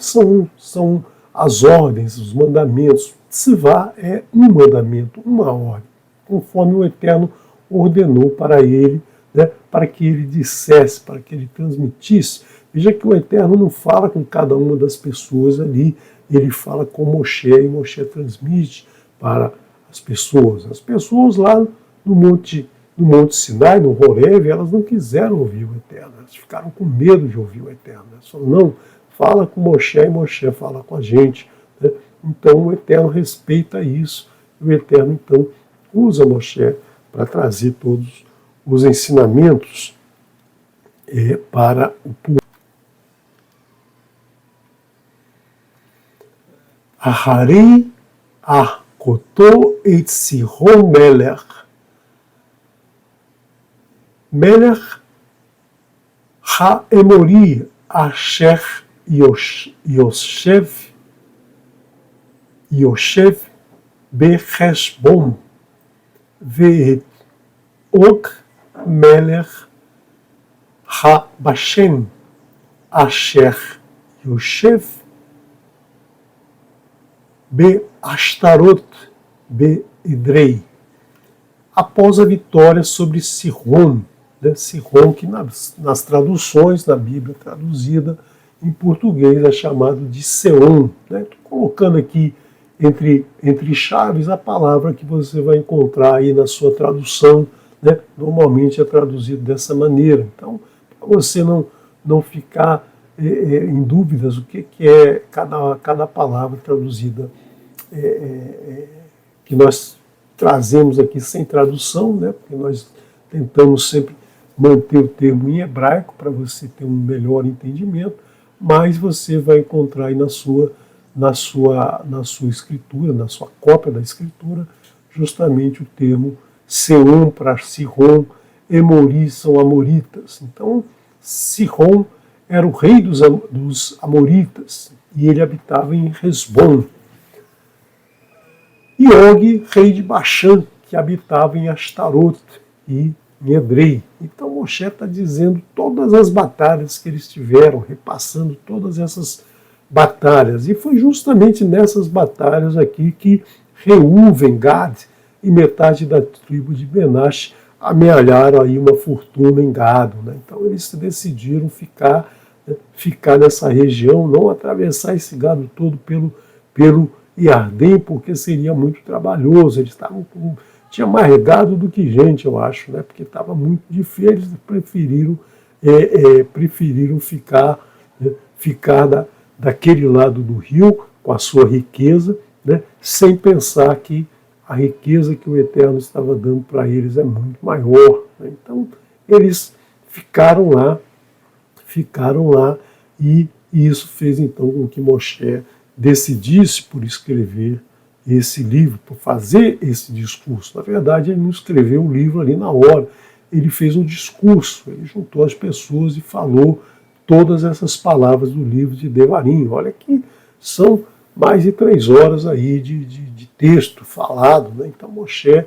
são as ordens, os mandamentos. Tzivá é um mandamento, uma ordem, conforme o Eterno ordenou para ele, né? Para que ele dissesse, para que ele transmitisse. Veja que o Eterno não fala com cada uma das pessoas ali, ele fala com Moshe, e Moshe transmite para as pessoas. As pessoas lá no Monte Sinai, no Horeb, elas não quiseram ouvir o Eterno, elas ficaram com medo de ouvir o Eterno. Elas falaram, não, fala com Moshe, e Moshe fala com a gente, né? Então o Eterno respeita isso, e o Eterno então usa Moshe para trazer todos os ensinamentos para o povo. Aharei Arkoto et Sihon Melech Haemori Asher Yoshev Becheshbon Ve'et Og Melech HaBashem Asher Yoshev Be'ashtarot Be'idrei. Após a vitória sobre Sihon, né? Sihon que nas traduções da Bíblia traduzida em português é chamado de Seom. Estou colocando aqui entre chaves a palavra que você vai encontrar aí na sua tradução, né? Normalmente é traduzido dessa maneira. Então, para você não ficar em dúvidas o que é cada palavra traduzida que nós trazemos aqui sem tradução, né? Porque nós tentamos sempre manter o termo em hebraico para você ter um melhor entendimento, mas você vai encontrar aí na sua escritura, na sua cópia da escritura, justamente o termo Seom para Sihon, Emori são amoritas. Então, Sihon era o rei dos amoritas e ele habitava em Hesbon. E Og, rei de Bashan, que habitava em Ashtarot e em Edrei. Então Moshe está dizendo todas as batalhas que eles tiveram, repassando todas essas batalhas. E foi justamente nessas batalhas aqui que Reuven, Gad e metade da tribo de Menache amealharam aí uma fortuna em gado, né? Então eles decidiram ficar nessa região, não atravessar esse gado todo pelo Iardém, porque seria muito trabalhoso. Eles estavam tinha mais gado do que gente, eu acho, né? Porque estava muito difícil, eles preferiram ficar, né? Ficar daquele lado do rio, com a sua riqueza, né? Sem pensar que a riqueza que o Eterno estava dando para eles é muito maior, né? Então, eles ficaram lá e isso fez então com que Moshe decidisse por escrever esse livro, por fazer esse discurso. Na verdade, ele não escreveu o livro ali na hora, ele fez um discurso, ele juntou as pessoas e falou todas essas palavras do livro de Devarim. Olha que são mais de 3 horas aí de texto falado, né? Então Moshe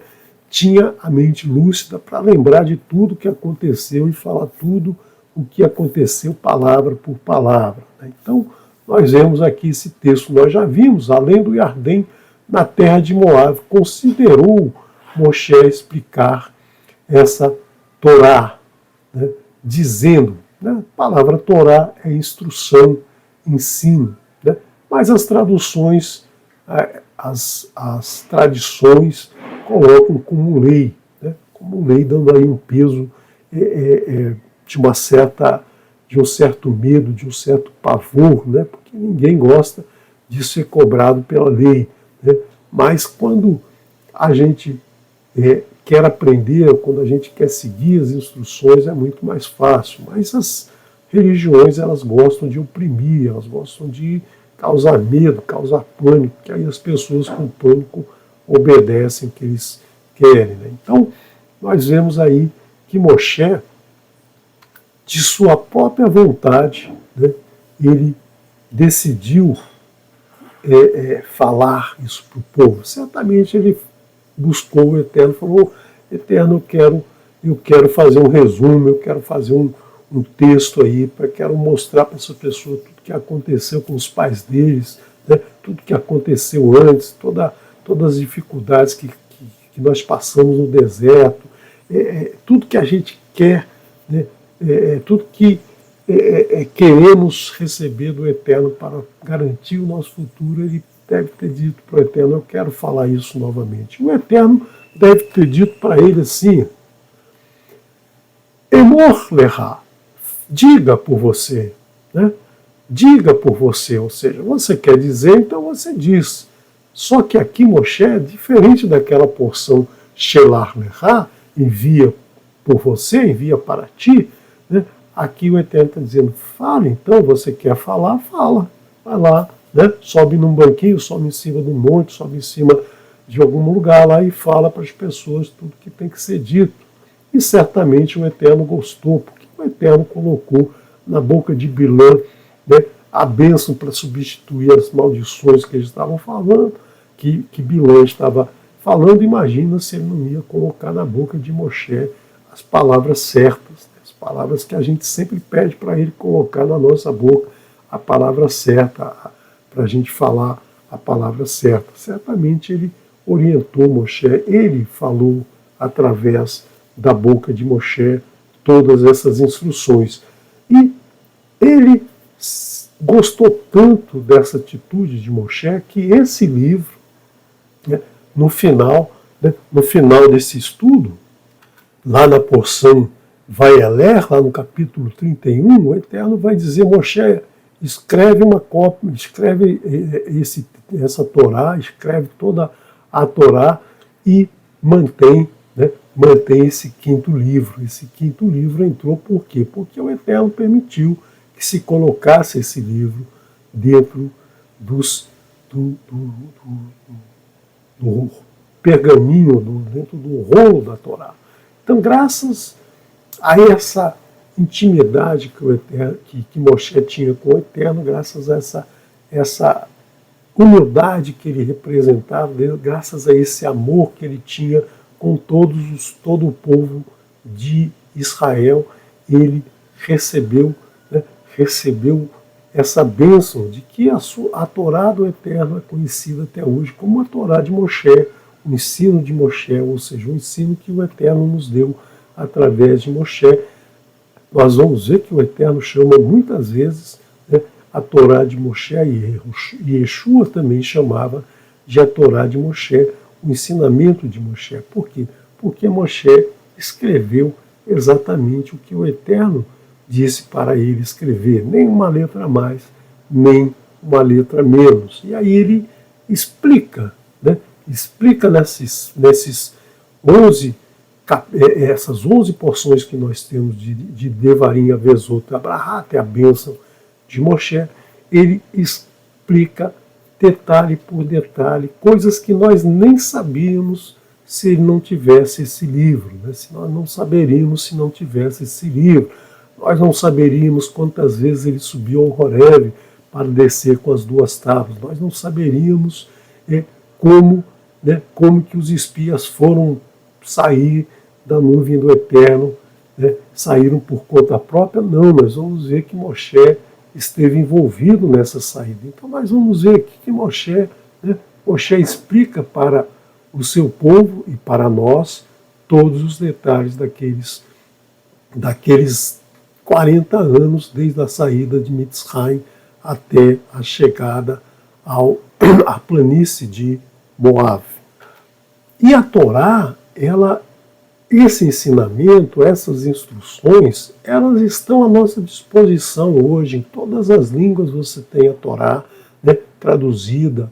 tinha a mente lúcida para lembrar de tudo que aconteceu e falar tudo o que aconteceu palavra por palavra, né? Então nós vemos aqui esse texto, nós já vimos, além do Iardém, na terra de Moab, considerou Moshe explicar essa Torá, né? Dizendo, né? A palavra Torá é instrução, ensino, né? Mas as traduções, as tradições colocam como lei, né? Como lei, dando aí um peso de um certo medo, de um certo pavor, né? Porque ninguém gosta de ser cobrado pela lei, né? Mas quando a gente quer aprender, quando a gente quer seguir as instruções, é muito mais fácil. Mas as religiões, elas gostam de oprimir, elas gostam de causar medo, causar pânico, que aí as pessoas com pânico obedecem o que eles querem, né? Então, nós vemos aí que Moshe, de sua própria vontade, né, ele decidiu falar isso para o povo. Certamente ele buscou o Eterno, falou: Eterno, eu quero fazer um resumo, eu quero fazer um texto aí, quero mostrar para essa pessoa tudo que aconteceu com os pais deles, né, tudo que aconteceu antes, todas as dificuldades que nós passamos no deserto, tudo que a gente quer, né, tudo que queremos receber do Eterno para garantir o nosso futuro. Ele deve ter dito para o Eterno: eu quero falar isso novamente. O Eterno deve ter dito para ele assim: Emor leha, diga por você, né? Diga por você, ou seja, você quer dizer, então você diz. Só que aqui Moshe, diferente daquela porção Shelar leha, envia por você, envia para ti, né? Aqui o Eterno está dizendo: fala, então, você quer falar, fala, vai lá, né? Sobe num banquinho, sobe em cima de um monte, sobe em cima de algum lugar lá e fala para as pessoas tudo que tem que ser dito. E certamente o Eterno gostou, porque o Eterno colocou na boca de Bilã, né, a bênção para substituir as maldições que eles estavam falando, que Bilã estava falando. Imagina se ele não ia colocar na boca de Moshe as palavras certas, as palavras que a gente sempre pede para ele colocar na nossa boca, a palavra certa, para a gente falar a palavra certa. Certamente ele orientou Moshe, ele falou através da boca de Moshe todas essas instruções. E ele gostou tanto dessa atitude de Moshe que esse livro, né, no final desse estudo, lá na porção Vaieler, lá no capítulo 31, o Eterno vai dizer: Moshe, escreve uma cópia, escreve essa Torá, escreve toda a Torá e mantém esse quinto livro. Esse quinto livro entrou por quê? Porque o Eterno permitiu que se colocasse esse livro dentro do pergaminho, dentro do rolo da Torá. Então, graças a essa intimidade que Moshe tinha com o Eterno, graças a essa humildade que ele representava, graças a esse amor que ele tinha com todo o povo de Israel, ele recebeu essa bênção de que a Torá do Eterno é conhecida até hoje como a Torá de Moshe, o ensino de Moshe, ou seja, o ensino que o Eterno nos deu através de Moshe. Nós vamos ver que o Eterno chama muitas vezes, né, a Torá de Moshe, e Yeshua também chamava de a Torá de Moshe, o ensinamento de Moshe. Por quê? Porque Moshe escreveu exatamente o que o Eterno disse para ele escrever, nem uma letra a mais, nem uma letra a menos. E aí ele explica, né? Explica nesses 11, essas 11 porções que nós temos de Devarim, Avezot, Abrahat, a bênção de Moshe. Ele explica detalhe por detalhe, coisas que nós nem sabíamos se ele não tivesse esse livro, né? Se nós não saberíamos se não tivesse esse livro. Nós não saberíamos quantas vezes ele subiu ao Horeb para descer com as 2 tábuas. Nós não saberíamos como que os espias foram sair da nuvem do Eterno, né? Saíram por conta própria. Não, nós vamos ver que Moshe esteve envolvido nessa saída. Então nós vamos ver aqui que Moshe explica para o seu povo e para nós todos os detalhes daqueles 40 anos, desde a saída de Mitzrayim até a chegada à planície de Moab. E a Torá, esse ensinamento, essas instruções, elas estão à nossa disposição hoje. Em todas as línguas você tem a Torá, né, traduzida.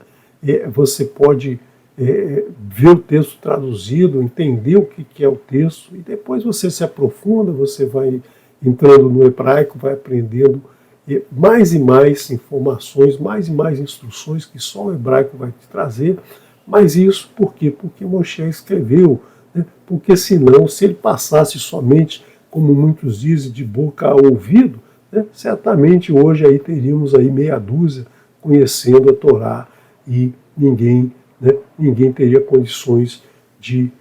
Você pode ver o texto traduzido, entender o que é o texto, e depois você se aprofunda, você vai entrando no hebraico, vai aprendendo mais e mais informações, mais e mais instruções que só o hebraico vai te trazer. Mas isso por quê? Porque Moshe escreveu, né? Porque senão, se ele passasse somente, como muitos dizem, de boca a ouvido, né? Certamente hoje aí teríamos aí meia dúzia conhecendo a Torá e ninguém teria condições de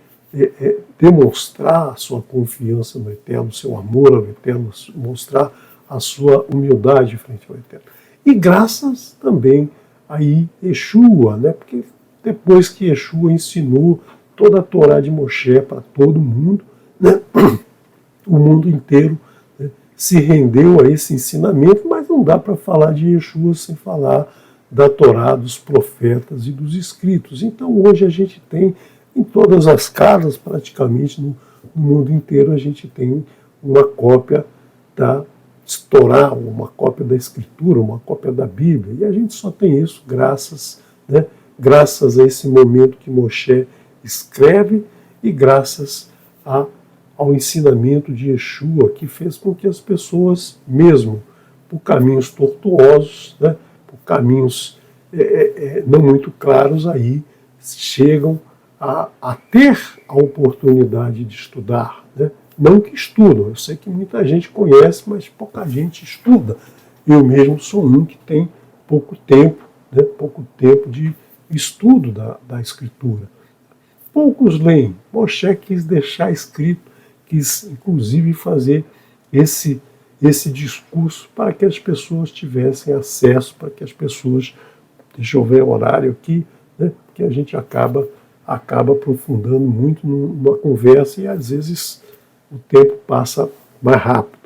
demonstrar a sua confiança no Eterno, seu amor ao Eterno, mostrar a sua humildade frente ao Eterno. E graças também a Yeshua, né? Porque depois que Yeshua ensinou toda a Torá de Moshe para todo mundo, né? O mundo inteiro, né, se rendeu a esse ensinamento, mas não dá para falar de Yeshua sem falar da Torá, dos profetas e dos escritos. Então hoje a gente tem, em todas as casas praticamente, no mundo inteiro, a gente tem uma cópia da Torá, uma cópia da Escritura, uma cópia da Bíblia. E a gente só tem isso graças a esse momento que Moshe escreve e graças ao ensinamento de Yeshua, que fez com que as pessoas, mesmo por caminhos tortuosos, né, por caminhos não muito claros, aí chegam a ter a oportunidade de estudar. Né? Não que estudam, eu sei que muita gente conhece, mas pouca gente estuda. Eu mesmo sou um que tem pouco tempo de estudo da Escritura. Poucos leem. Moshe quis deixar escrito, quis inclusive fazer esse discurso para que as pessoas tivessem acesso, para que as pessoas, deixa eu ver o horário aqui, né, que a gente acaba aprofundando muito numa conversa e às vezes o tempo passa mais rápido.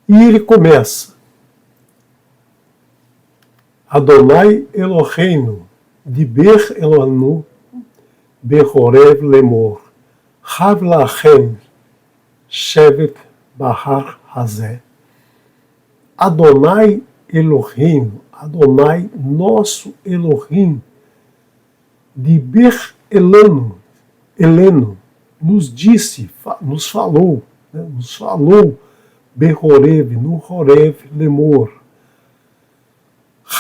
E ele começa: Adonai Eloheinu, Diber Elohanu, Behorev Lemor, Hav Lachem, Shevet Bahar Hazé. Adonai Eloheinu, Adonai nosso Elohim, Diber Eleno, nos disse, nos falou, Behorev, no Horev Lemor.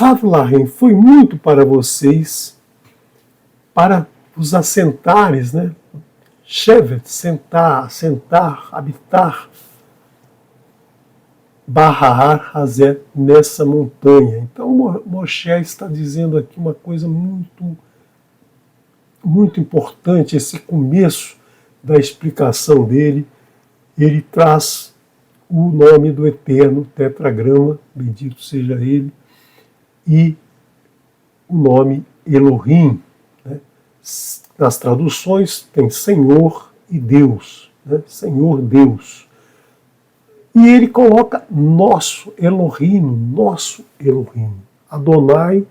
Havlahem foi muito para vocês, para os assentares, né? Shevet, sentar, habitar. Bahar Hazé, nessa montanha. Então Moshe está dizendo aqui uma coisa muito, muito importante, esse começo da explicação dele. Ele traz o nome do Eterno, tetragrama, bendito seja ele, e o nome Elohim. Né? Nas traduções tem Senhor e Deus, né? Senhor Deus. E ele coloca nosso Elohim, Adonai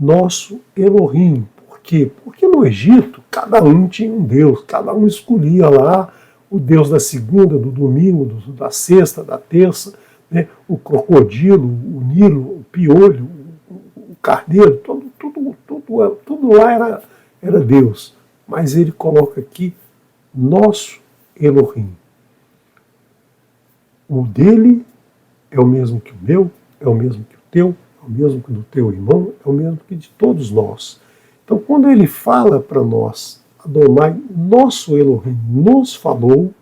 nosso Elohim. Por quê? Porque no Egito, cada um tinha um Deus, cada um escolhia lá o Deus da segunda, do domingo, da sexta, da terça, né? O crocodilo, o Nilo, o piolho, o carneiro, tudo lá era Deus. Mas ele coloca aqui nosso Elohim. O dele é o mesmo que o meu, é o mesmo que o teu, é o mesmo que o do teu irmão, é o mesmo que de todos nós. Então, quando ele fala para nós, Adonai, nosso Elohim, nos falou,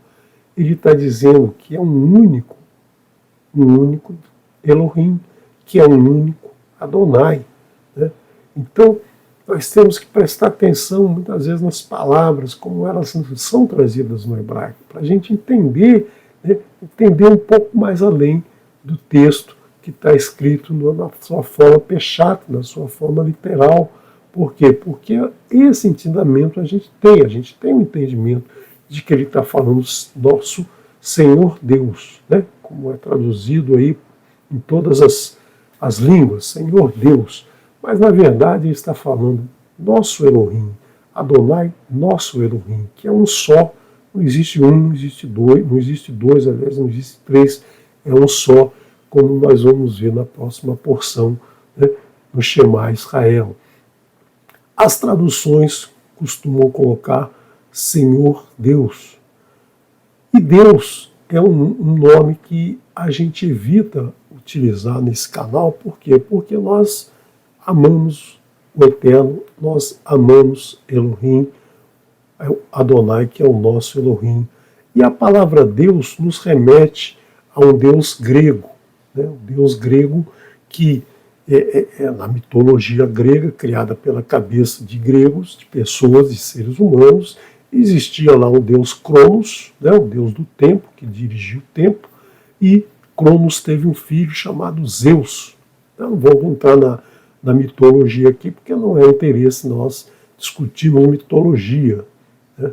ele está dizendo que é um único Elohim, que é um único Adonai. Né? Então, nós temos que prestar atenção muitas vezes nas palavras, como elas são trazidas no hebraico, para a gente entender, né, entender um pouco mais além do texto que está escrito na sua forma pechat, na sua forma literal. Por quê? Porque esse entendimento a gente tem um entendimento de que ele está falando nosso Senhor Deus, né? Como é traduzido aí em todas as línguas, Senhor Deus. Mas na verdade ele está falando nosso Elohim, Adonai, nosso Elohim, que é um só, não existe um, não existe dois, aliás, não existe três, é um só, como nós vamos ver na próxima porção, né, no Shema Israel. As traduções costumam colocar Senhor Deus. E Deus é um nome que a gente evita utilizar nesse canal. Por quê? Porque nós amamos o Eterno, nós amamos Elohim, Adonai, que é o nosso Elohim. E a palavra Deus nos remete a um Deus grego, né? Um Deus grego que na mitologia grega, criada pela cabeça de gregos, de pessoas, de seres humanos, existia lá um deus Cronos, né, o deus do tempo, que dirigia o tempo, e Cronos teve um filho chamado Zeus. Então, não vou entrar na mitologia aqui, porque não é interesse nós discutirmos mitologia. Né?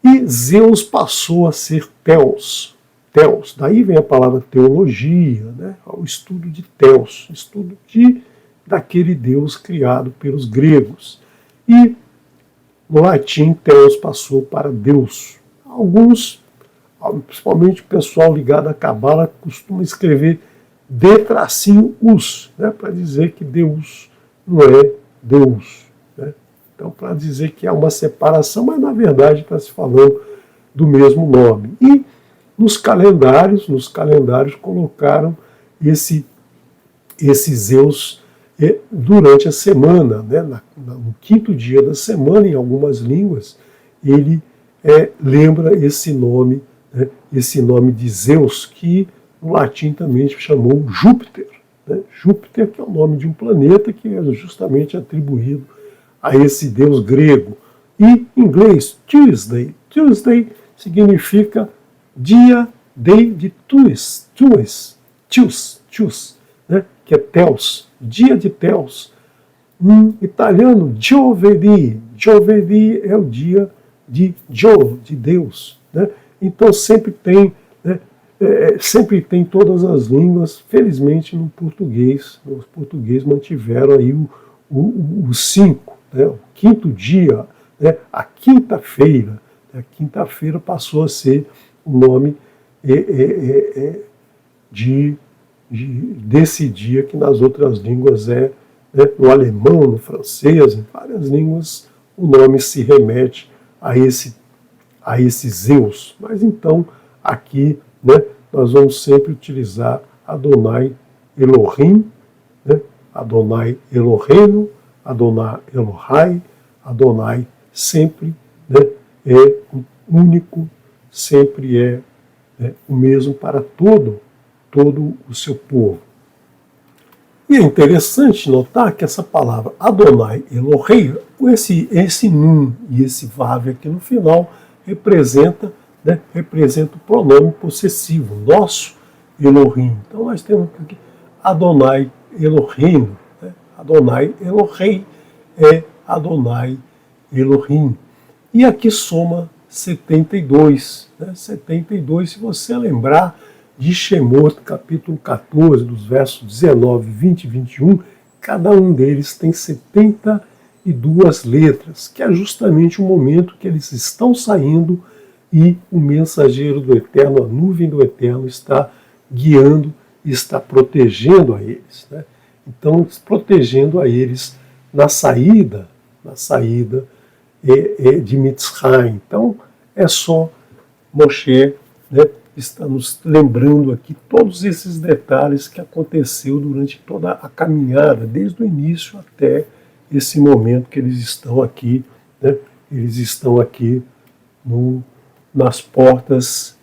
E Zeus passou a ser Theos. Theos, daí vem a palavra teologia, né? O estudo de Theos, estudo daquele Deus criado pelos gregos. E no latim, Theos passou para Deus. Alguns, principalmente o pessoal ligado à Cabala, costuma escrever D-us, né? Para dizer que Deus não é Deus. Né? Então, para dizer que há uma separação, mas na verdade está se falando do mesmo nome. E nos calendários colocaram esse Zeus durante a semana, né? No quinto dia da semana, em algumas línguas, ele lembra esse nome de Zeus, que no latim também se chamou Júpiter. Né? Júpiter, que é o nome de um planeta que é justamente atribuído a esse deus grego. E em inglês, Tuesday. Tuesday significa dia de Tues, né? Que é Theos, dia de Theos. Em italiano, Giovedì. Giovedì é o dia de Jove, de Deus. Né? Então sempre tem todas as línguas, felizmente no português. Os portugueses mantiveram aí o 5, né? O quinto dia, né? A quinta-feira. A quinta-feira passou a ser o nome desse dia, que nas outras línguas né, no alemão, no francês, em várias línguas, o nome se remete a esse Zeus. Mas então, aqui, né, nós vamos sempre utilizar Adonai Elohim, né, Adonai Eloheinu, Adonai Elohai, Adonai sempre, né, é único, sempre é o mesmo para todo o seu povo. E é interessante notar que essa palavra Adonai Elohei, esse nun e esse vav aqui no final, representa o pronome possessivo, nosso Elohim. Então nós temos aqui Adonai Eloheinu, né? Adonai Elohei é Adonai Elohim. E aqui soma 72. Né? 72, se você lembrar de Shemot, capítulo 14, dos versos 19, 20 e 21, cada um deles tem 72 letras, que é justamente o momento que eles estão saindo e o mensageiro do Eterno, a nuvem do Eterno, está guiando e está protegendo a eles, né? Então, protegendo a eles na saída de Mitzrayim. Então, é só Moshe, né, está nos lembrando aqui todos esses detalhes que aconteceu durante toda a caminhada, desde o início até esse momento que eles estão aqui, né? Eles estão aqui nas portas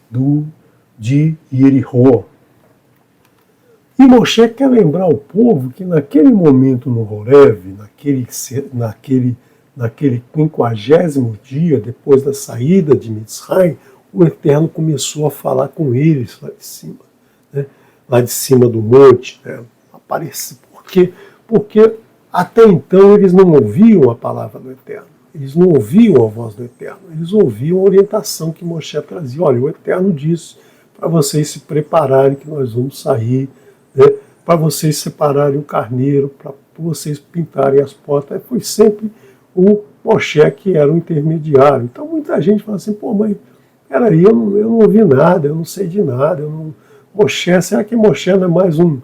de Jericó. E Moshe quer lembrar ao povo que naquele momento no Horeb, naquele 50º dia depois da saída de Mitzrayim, o Eterno começou a falar com eles lá de cima, né? Lá de cima do monte, né? Aparece. Porque até então eles não ouviam a palavra do Eterno, eles não ouviam a voz do Eterno, eles ouviam a orientação que Moshe trazia. Olha, o Eterno disse para vocês se prepararem que nós vamos sair, né? Para vocês separarem o carneiro, para vocês pintarem as portas. Foi sempre o Moshe que era o intermediário. Então muita gente fala assim, pô, mas peraí, eu não ouvi nada, eu não sei de nada, Moshe, será que Moshe não é mais um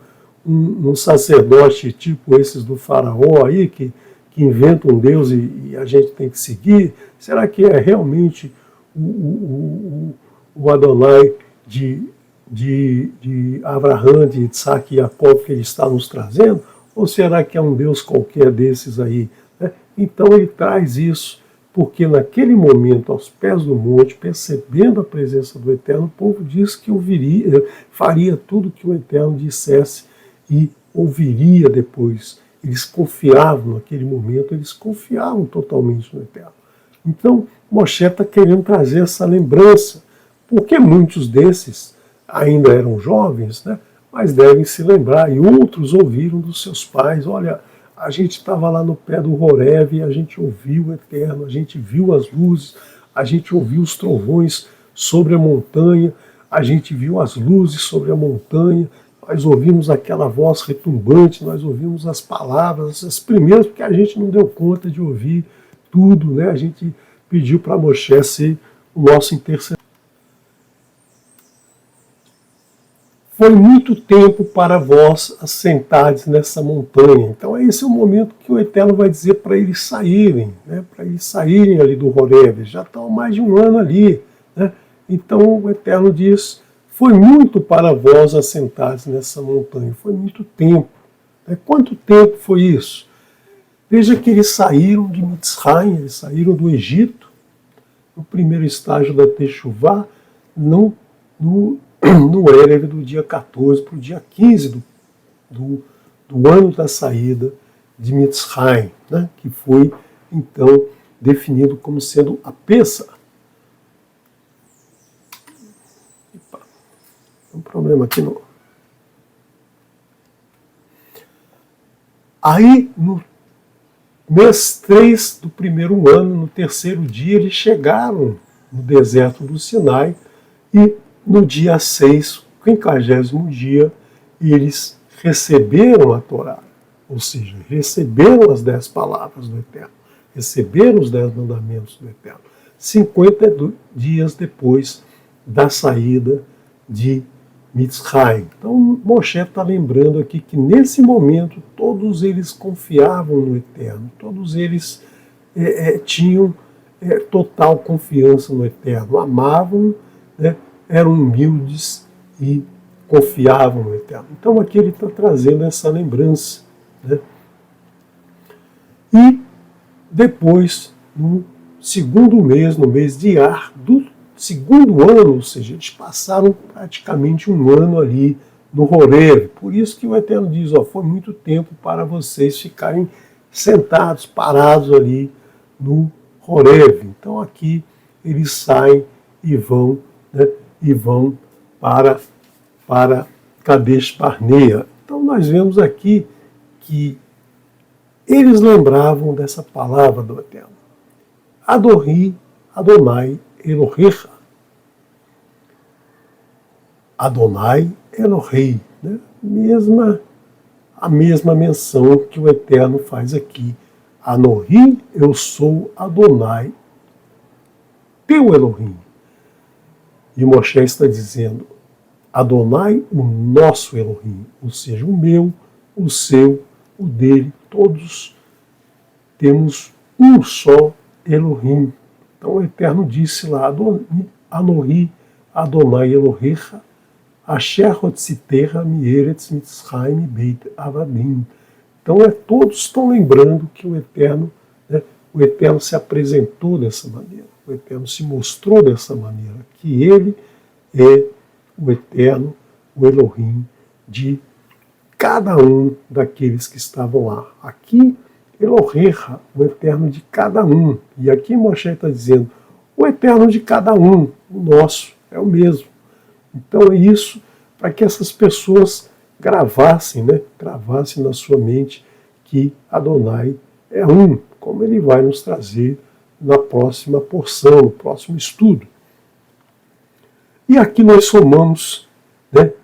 sacerdote tipo esses do faraó aí, que inventa um Deus e a gente tem que seguir? Será que é realmente o Adonai de Abraham, de Isaac e Jacó que ele está nos trazendo? Ou será que é um Deus qualquer desses aí? Né? Então ele traz isso, porque naquele momento, aos pés do monte, percebendo a presença do Eterno, o povo disse que faria tudo que o Eterno dissesse e ouviria depois. Eles confiavam naquele momento, eles confiavam totalmente no Eterno. Então, Moshe está querendo trazer essa lembrança, porque muitos desses ainda eram jovens, né? Mas devem se lembrar, e outros ouviram dos seus pais, olha, a gente estava lá no pé do Horeb e a gente ouviu o Eterno, a gente viu as luzes, a gente ouviu os trovões sobre a montanha, a gente viu as luzes sobre a montanha, nós ouvimos aquela voz retumbante, nós ouvimos as palavras, as primeiras, porque a gente não deu conta de ouvir tudo, né? A gente pediu para Moshe ser o nosso intercessor. Foi muito tempo para vós assentados nessa montanha. Então esse é o momento que o Eterno vai dizer para eles saírem, né? Para eles saírem ali do Horeb. Já estão há mais de um ano ali, né? Então o Eterno diz, foi muito para vós assentados nessa montanha. Foi muito tempo. Né? Quanto tempo foi isso? Veja que eles saíram de Mitzrayim, eles saíram do Egito, no primeiro estágio da Teshuvá, no Erev do dia 14 para o dia 15 do ano da saída de Mitzrayim, né? Que foi, então, definido como sendo a Pêssah. Tem um problema aqui no... Aí, no mês 3 do primeiro ano, no terceiro dia, eles chegaram no deserto do Sinai e no dia 6, 50º dia, eles receberam a Torá, ou seja, receberam as 10 palavras do Eterno, receberam os 10 mandamentos do Eterno, 50 dias depois da saída de Mitzrayim. Então, Moshe está lembrando aqui que nesse momento todos eles confiavam no Eterno, todos eles tinham total confiança no Eterno, amavam, né? Eram humildes e confiavam no Eterno. Então aqui ele está trazendo essa lembrança, né? E depois, no segundo mês, no mês de Ar, do segundo ano, ou seja, eles passaram praticamente um ano ali no Horeb. Por isso que o Eterno diz, ó, foi muito tempo para vocês ficarem sentados, parados ali no Horeb. Então aqui eles saem e vão, né? E vão para Kadesh Barnea. Então nós vemos aqui que eles lembravam dessa palavra do Eterno. Adorri, Adonai, Elohecha. Adonai, Elohei. Né? a mesma menção que o Eterno faz aqui. Anohi, eu sou Adonai, teu Elohim. E Moshe está dizendo, Adonai, o nosso Elohim, ou seja, o meu, o seu, o dele, todos temos um só Elohim. Então o Eterno disse lá, Anohi, Adonai Elohecha, Asher hotzitecha mieretz Mitzrayim beit avadim. Então todos estão lembrando que o Eterno se apresentou dessa maneira, o Eterno se mostrou dessa maneira, que ele é o Eterno, o Elohim de cada um daqueles que estavam lá. Aqui, Elohecha, o Eterno de cada um. E aqui Moshe está dizendo, o Eterno de cada um, o nosso, é o mesmo. Então é isso para que essas pessoas gravassem na sua mente que Adonai é um, como ele vai nos trazer na próxima porção, no próximo estudo. E aqui nós somamos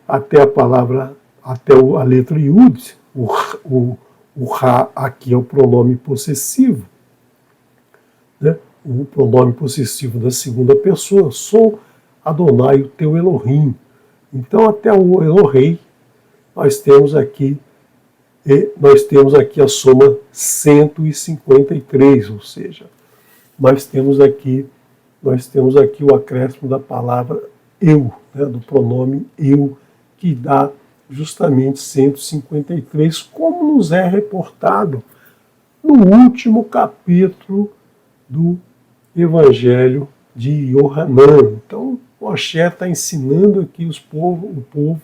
até a palavra, até a letra Yud, o Ra aqui é o pronome possessivo, o pronome possessivo da segunda pessoa, sou Adonai, o teu Elohim. Então até o Elohei nós temos aqui a soma 153, ou seja, nós temos aqui o acréscimo da palavra eu, do pronome eu, que dá justamente 153, como nos é reportado no último capítulo do Evangelho de Yohanan. Então, Moshe está ensinando aqui o povo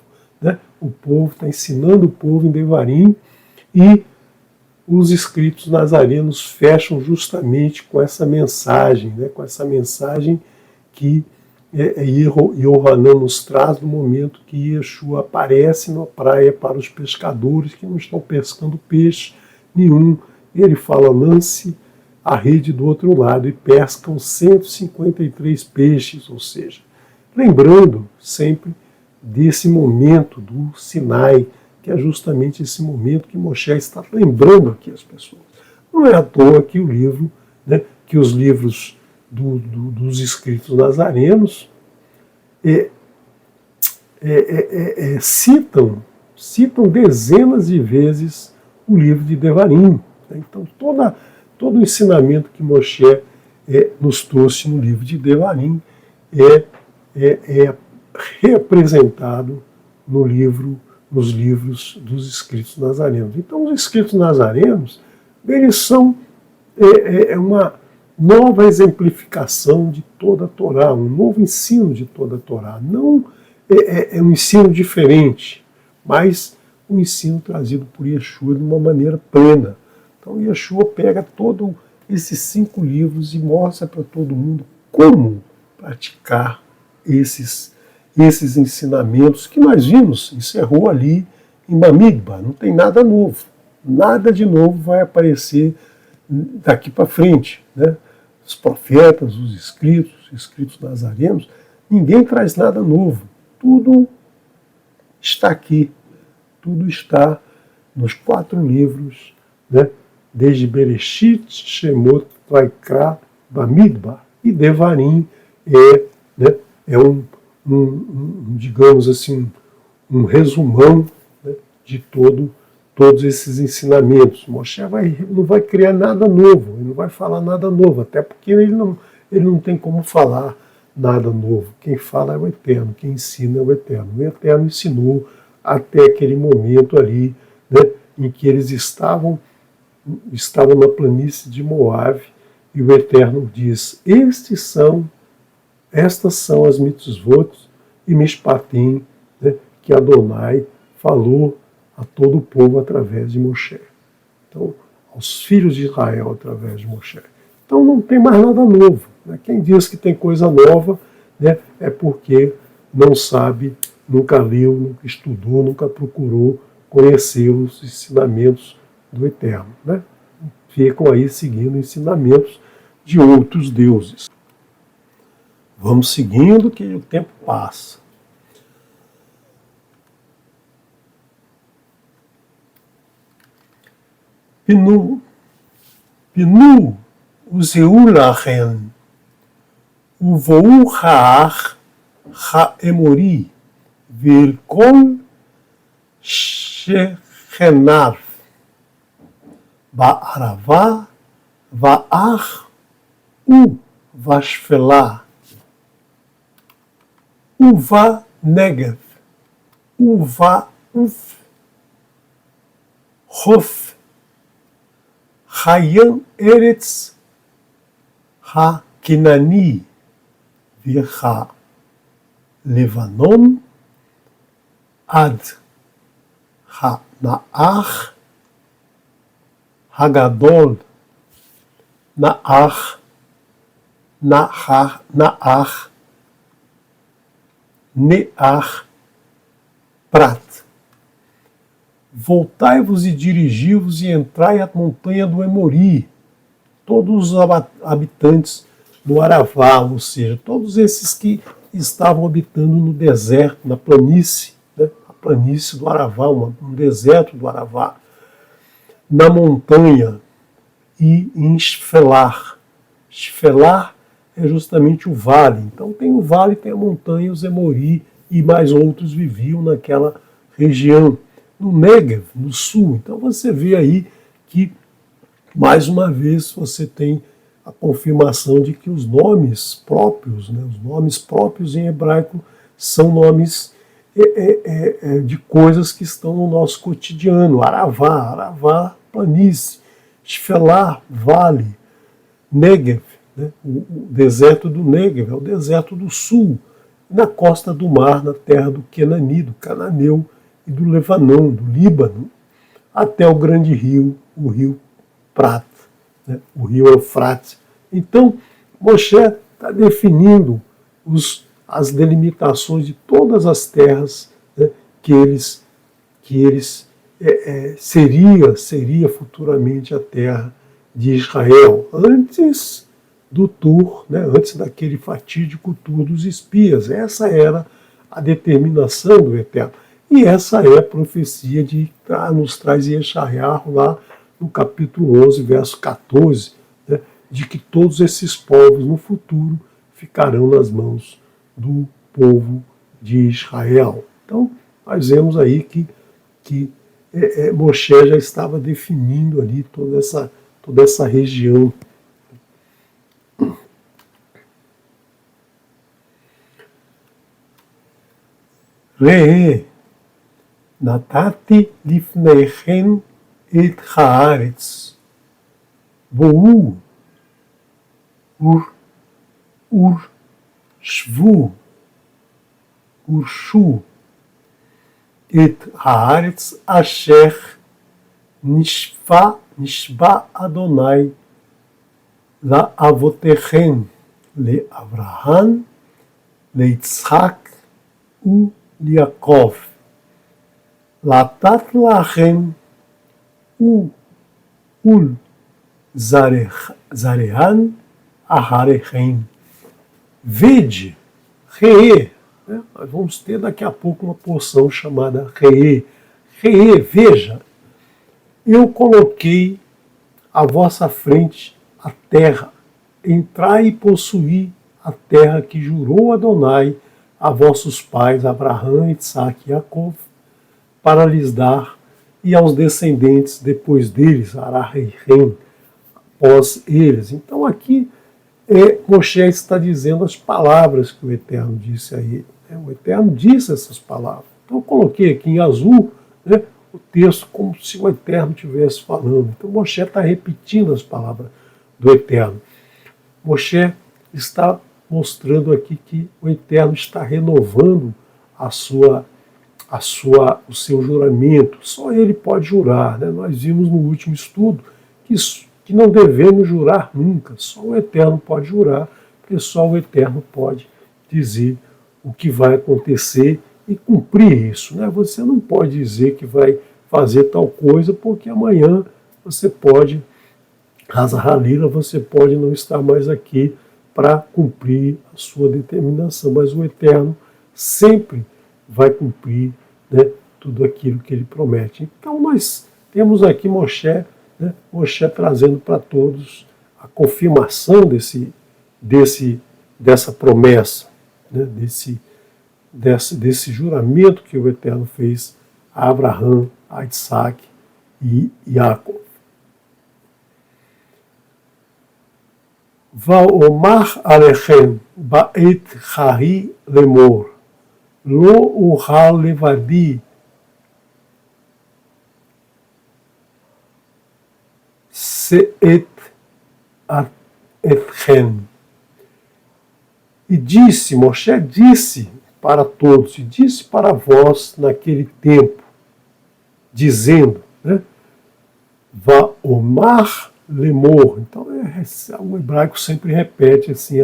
está ensinando o povo em Devarim, e os escritos nazarenos fecham justamente com essa mensagem, que Yohanan nos traz no momento que Yeshua aparece na praia para os pescadores que não estão pescando peixe nenhum. Ele fala, lance a rede do outro lado, e pescam 153 peixes, ou seja, lembrando sempre desse momento do Sinai, que é justamente esse momento que Moshe está lembrando aqui as pessoas. Não é à toa que o livro, que os livros dos escritos nazarenos citam dezenas de vezes o livro de Devarim. Então todo o ensinamento que Moshe nos trouxe no livro de Devarim é representado nos livros dos escritos nazarenos. Então os escritos nazarenos, eles são uma nova exemplificação de toda a Torá, um novo ensino de toda a Torá. Não é um ensino diferente, mas um ensino trazido por Yeshua de uma maneira plena. Então Yeshua pega todos esses 5 livros e mostra para todo mundo como praticar esses ensinamentos que nós vimos, encerrou ali em Bamidbar. Não tem nada novo. Nada de novo vai aparecer daqui para frente. Os profetas, os escritos nazarenos, ninguém traz nada novo. Tudo está aqui. Tudo está nos 4 livros, desde Bereshit, Shemot, Vaikra, Bamidbar. E Devarim é digamos assim, um resumão de todos esses ensinamentos. Moshe não vai criar nada novo, ele não vai falar nada novo, até porque ele não tem como falar nada novo. Quem fala é o Eterno, quem ensina é o Eterno. O Eterno ensinou até aquele momento ali, em que eles estavam na planície de Moabe, e o Eterno diz, estas são as mitzvot e mishpatim, que Adonai falou a todo o povo através de Moshe. Então, aos filhos de Israel através de Moshe. Então não tem mais nada novo. Quem diz que tem coisa nova é porque não sabe, nunca leu, nunca estudou, nunca procurou conhecer os ensinamentos do Eterno. Ficam aí seguindo ensinamentos de outros deuses. Vamos seguindo que o tempo passa. Pinu Uzeulachen, Uvou Haach Haemori, Vilkol Shechenar, Ba'arava, Va'ach, Vashfelá, Uva Negev, Uva Uf, Hof, Hayan Eretz, Ha-Kinani, Virha Levanon, Ad Ha-Naach, Hagadol, Naach, Naach, Neach, Prat. Voltai-vos e dirigi-vos e entrai à montanha do Emori, todos os habitantes do Aravá, ou seja, todos esses que estavam habitando no deserto, na planície, né? A planície do Aravá, um deserto do Aravá, na montanha e em Shfelar. Shfelar é justamente o vale. Então tem o vale, tem a montanha, os Emori e mais outros viviam naquela região. No Negev, no sul. Então você vê aí que, mais uma vez, você tem a confirmação de que os nomes próprios, né, os nomes próprios em hebraico, são nomes de coisas que estão no nosso cotidiano. Aravá, planície, Shfelar, vale, Negev, né, o deserto do Negev, é o deserto do sul, na costa do mar, na terra do Kenani, do Cananeu, e do Levanão, do Líbano, até o grande rio, o rio Prat, né, o rio Eufrates. Então, Moshe está definindo as delimitações de todas as terras, né, que seria futuramente a terra de Israel, antes do tour, né, antes daquele fatídico tour dos espias. Essa era a determinação do Eterno. E essa é a profecia que nos traz Yeshayahu lá no capítulo 11, verso 14, né, de que todos esses povos no futuro ficarão nas mãos do povo de Israel. Então, nós vemos aí que Moshe já estava definindo ali toda essa região. Natati lifnechem et haaretz, bo'u shvu, urshu, et haaretz asher nishba Adonai la avotechem, le Avraham, le Yitzhak u Yaakov. Latat lachem ul zarehan aharechem. Vede, ree. Né? Nós vamos ter daqui a pouco uma porção chamada ree. Ree, veja, eu coloquei à vossa frente a terra. Entrai e possuí a terra que jurou Adonai a vossos pais, Abraão, Isaac e Jacó, para lhes dar, e aos descendentes depois deles, Arahem, após eles. Então aqui Moshe está dizendo as palavras que o Eterno disse a ele. O Eterno disse essas palavras. Então eu coloquei aqui em azul, né, o texto como se o Eterno estivesse falando. Então Moshe está repetindo as palavras do Eterno. Moshe está mostrando aqui que o Eterno está renovando o seu juramento. Só ele pode jurar. Né? Nós vimos no último estudo que não devemos jurar nunca. Só o Eterno pode jurar, porque só o Eterno pode dizer o que vai acontecer e cumprir isso. Né? Você não pode dizer que vai fazer tal coisa, porque amanhã você pode, Rasa Halila, você pode não estar mais aqui para cumprir a sua determinação, mas o Eterno sempre vai cumprir, né, tudo aquilo que ele promete. Então nós temos aqui Moshe né? Moshe trazendo para todos a confirmação dessa promessa, né? desse juramento que o Eterno fez a Abraão, a Isaac e Jacob. Vaomar alechem ba'et hari lemor, lo uhal levadi, se'et etchem. E disse, Moshe disse para todos, e disse para vós naquele tempo, dizendo, né? Vaomar lemor. Então, o hebraico sempre repete assim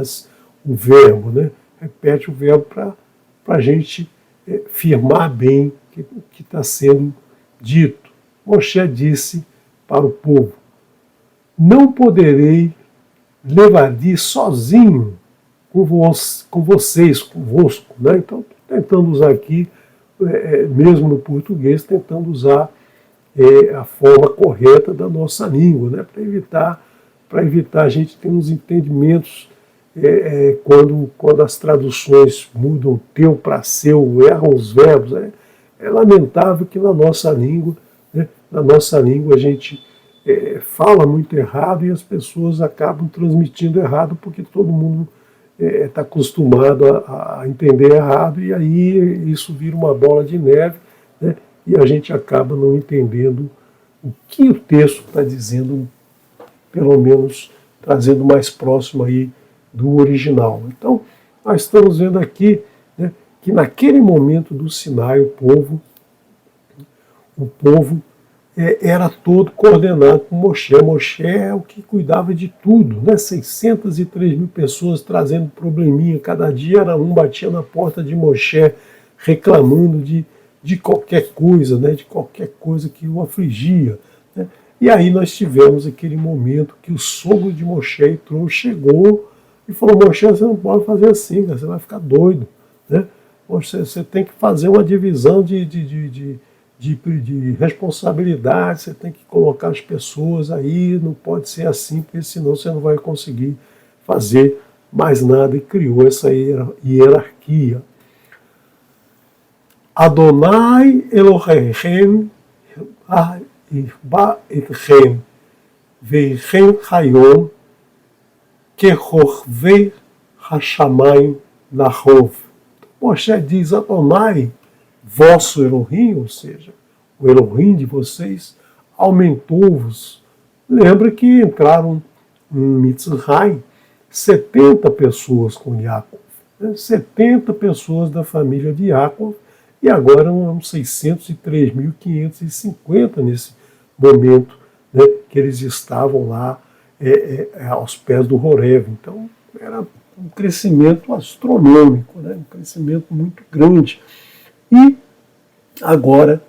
o verbo, né? Repete o verbo para a gente firmar bem o que está sendo dito. Moshe disse para o povo, não poderei levar-de sozinho com vocês, convosco, né? Então, tentando usar aqui, mesmo no português, tentando usar a forma correta da nossa língua, né? Para evitar a gente ter uns entendimentos quando as traduções mudam teu para seu, erram os verbos. É lamentável que na nossa língua, né? A gente fala muito errado e as pessoas acabam transmitindo errado porque todo mundo está acostumado a entender errado e aí isso vira uma bola de neve, né? E a gente acaba não entendendo o que o texto está dizendo, pelo menos trazendo mais próximo aí do original. Então, nós estamos vendo aqui, né, que naquele momento do Sinai o povo era todo coordenado por Moshe. Moshe é o que cuidava de tudo, né? 603 mil pessoas trazendo probleminha, cada dia era um, batia na porta de Moshe reclamando de qualquer coisa, né? De qualquer coisa que o afligia, né? E aí nós tivemos aquele momento que o sogro de Moshe entrou, chegou e falou, Moshe, você não pode fazer assim, cara, você vai ficar doido, né? Você tem que fazer uma divisão de responsabilidade, você tem que colocar as pessoas aí, não pode ser assim, porque senão você não vai conseguir fazer mais nada, e criou essa hierarquia. Adonai Elohechem Irba Etchem Veichem Hayom Kehorvei Hashamayim Lahov. Moshe diz, Adonai, vosso Elohim, ou seja, o Elohim de vocês, aumentou-vos. Lembra que entraram em Mitzrayim 70 pessoas com Jacob, né? 70 pessoas da família de Jacob, e agora eram 603.550 nesse momento, né, que eles estavam lá aos pés do Horeb. Então, era um crescimento astronômico, né, um crescimento muito grande. E agora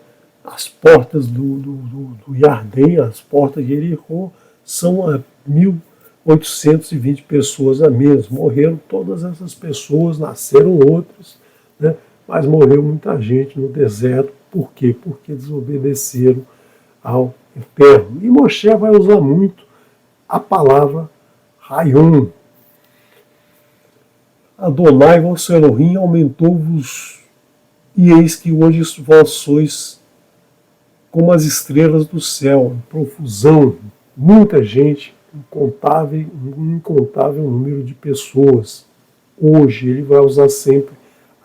as portas do Jardém, as portas de Jericó, são a 1.820 pessoas a menos. Morreram todas essas pessoas, nasceram outras, né? Mas morreu muita gente no deserto. Por quê? Porque desobedeceram ao Eterno. E Moshe vai usar muito a palavra Hayom. Adonai, vosso Elohim, aumentou-vos, e eis que hoje vós sois como as estrelas do céu, em profusão, muita gente, um incontável número de pessoas. Hoje, ele vai usar sempre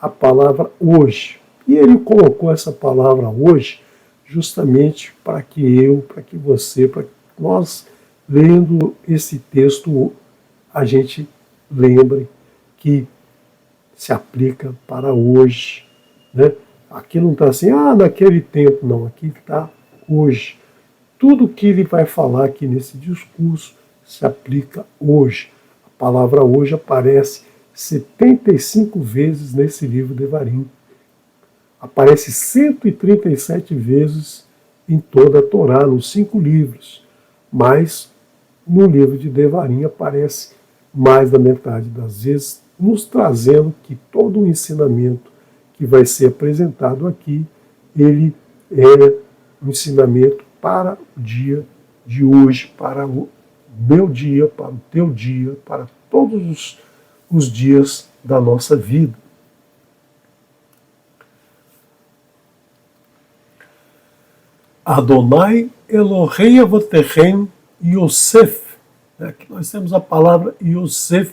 a palavra hoje. E ele colocou essa palavra hoje justamente para que para que você, para que nós, lendo esse texto, a gente lembre que se aplica para hoje, né? Aqui não está assim, naquele tempo, não, aqui está hoje. Tudo que ele vai falar aqui nesse discurso se aplica hoje. A palavra hoje aparece 75 vezes nesse livro de Devarim. Aparece 137 vezes em toda a Torá, nos 5 livros. Mas no livro de Devarim aparece mais da metade das vezes, nos trazendo que todo o ensinamento que vai ser apresentado aqui, ele é um ensinamento para o dia de hoje para o meu dia, para o teu dia, para todos os dias da nossa vida. Adonai Elohei Avotechem Yosef. Aqui nós temos a palavra Yosef,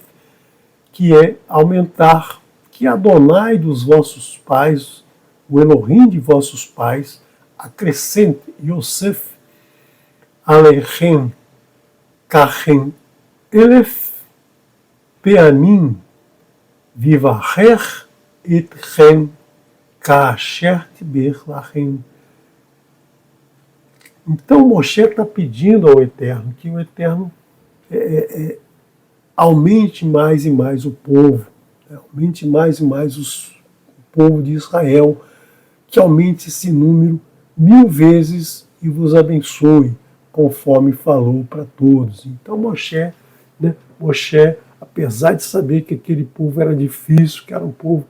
que é aumentar, que Adonai dos vossos pais, o Elohim de vossos pais, acrescente Yosef Alechem Kachem Elef Peanim Vivacher Etchem Kasher Tiber Lachem. Então Moshe está pedindo ao Eterno que o Eterno aumente mais e mais o povo, aumente mais e mais o povo de Israel, que aumente esse número 1000 vezes e vos abençoe, conforme falou para todos. Então Moshe, apesar de saber que aquele povo era difícil, que era um povo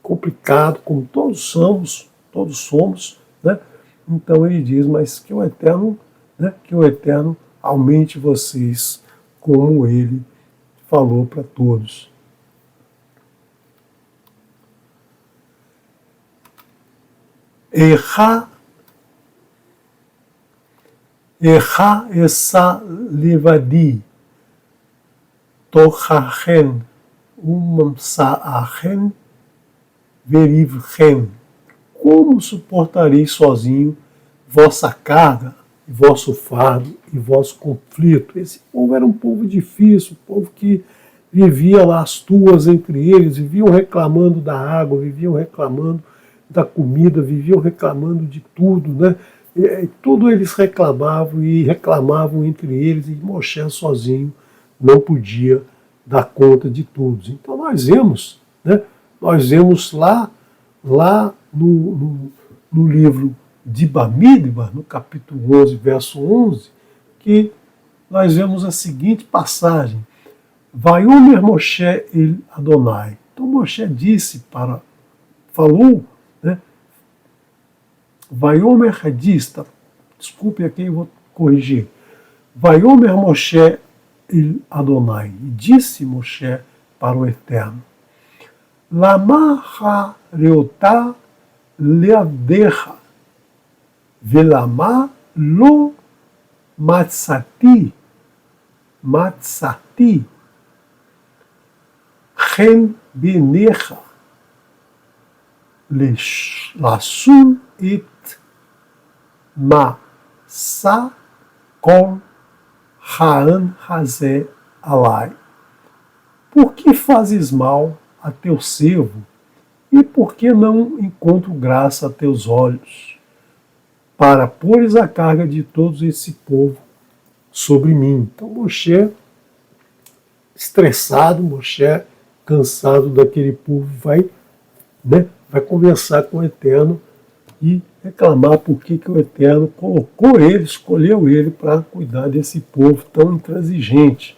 complicado, como todos somos, né? Então ele diz, mas que o Eterno aumente vocês, como ele falou para todos. Echa essa levadi tochachen umamsaachen verivchen. Como suportarei sozinho vossa carga, vosso fardo e vosso conflito? Esse povo era um povo difícil, um povo que vivia lá as tuas entre eles, viviam reclamando da água, viviam reclamando da comida, viviam reclamando de tudo, né? Tudo eles reclamavam e reclamavam entre eles, e Moshe sozinho não podia dar conta de tudo. Então nós vemos lá no livro de Bamidbar, no capítulo 11, verso 11, que nós vemos a seguinte passagem: Vaiomer Moshe el Adonai. Então Moshe falou, né? Vaiomer desculpe aqui, eu vou corrigir. Vaiomer Moshe el Adonai. E disse Moshe para o Eterno: Lama ha-reotá leavdecha, velama lo matzati, chen benecha, lasun et masa kol haan hazé alai. Por que fazes mal a teu servo, e por que não encontro graça a teus olhos, para pôres a carga de todo esse povo sobre mim? Então Moshe, estressado, Moshe, cansado daquele povo, vai conversar com o Eterno e reclamar por que o Eterno colocou ele, escolheu ele para cuidar desse povo tão intransigente.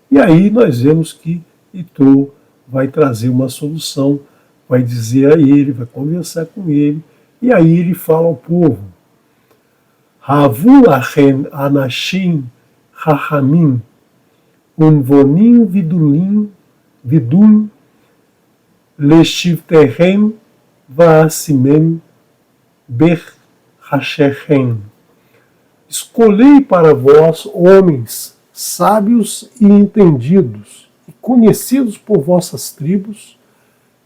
E aí nós vemos que Yitro vai trazer uma solução, vai dizer a ele, vai conversar com ele, e aí ele fala ao povo: Havu lachem anashim chachamim unvonim vidum leshivtehem vaasimem berhashechem. Escolhei para vós homens sábios e entendidos, e conhecidos por vossas tribos,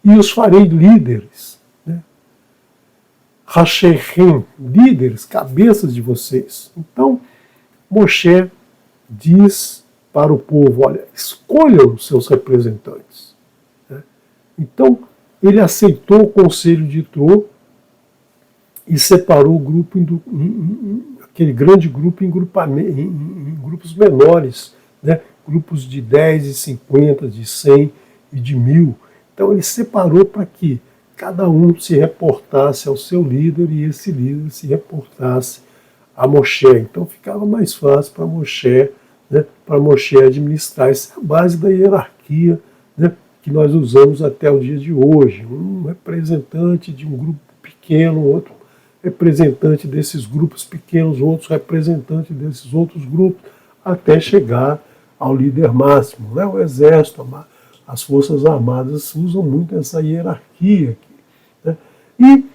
e os farei líderes. Hashechem, líderes, cabeças de vocês. Então, Moshe diz para o povo: olha, escolham os seus representantes. Então, ele aceitou o conselho de Yitro e separou o grupo, aquele grande grupo, em grupos menores, grupos de 10, de 50, de 100 e de 1000. Então ele separou para que cada um se reportasse ao seu líder e esse líder se reportasse a Moshe. Então ficava mais fácil para Moshe, administrar. Essa é a base da hierarquia, que nós usamos até o dia de hoje. Um representante de um grupo pequeno, outro representante desses grupos pequenos, outros representantes desses outros grupos, até chegar ao líder máximo. Né? O Exército, as Forças Armadas usam muito essa hierarquia aqui. Né? E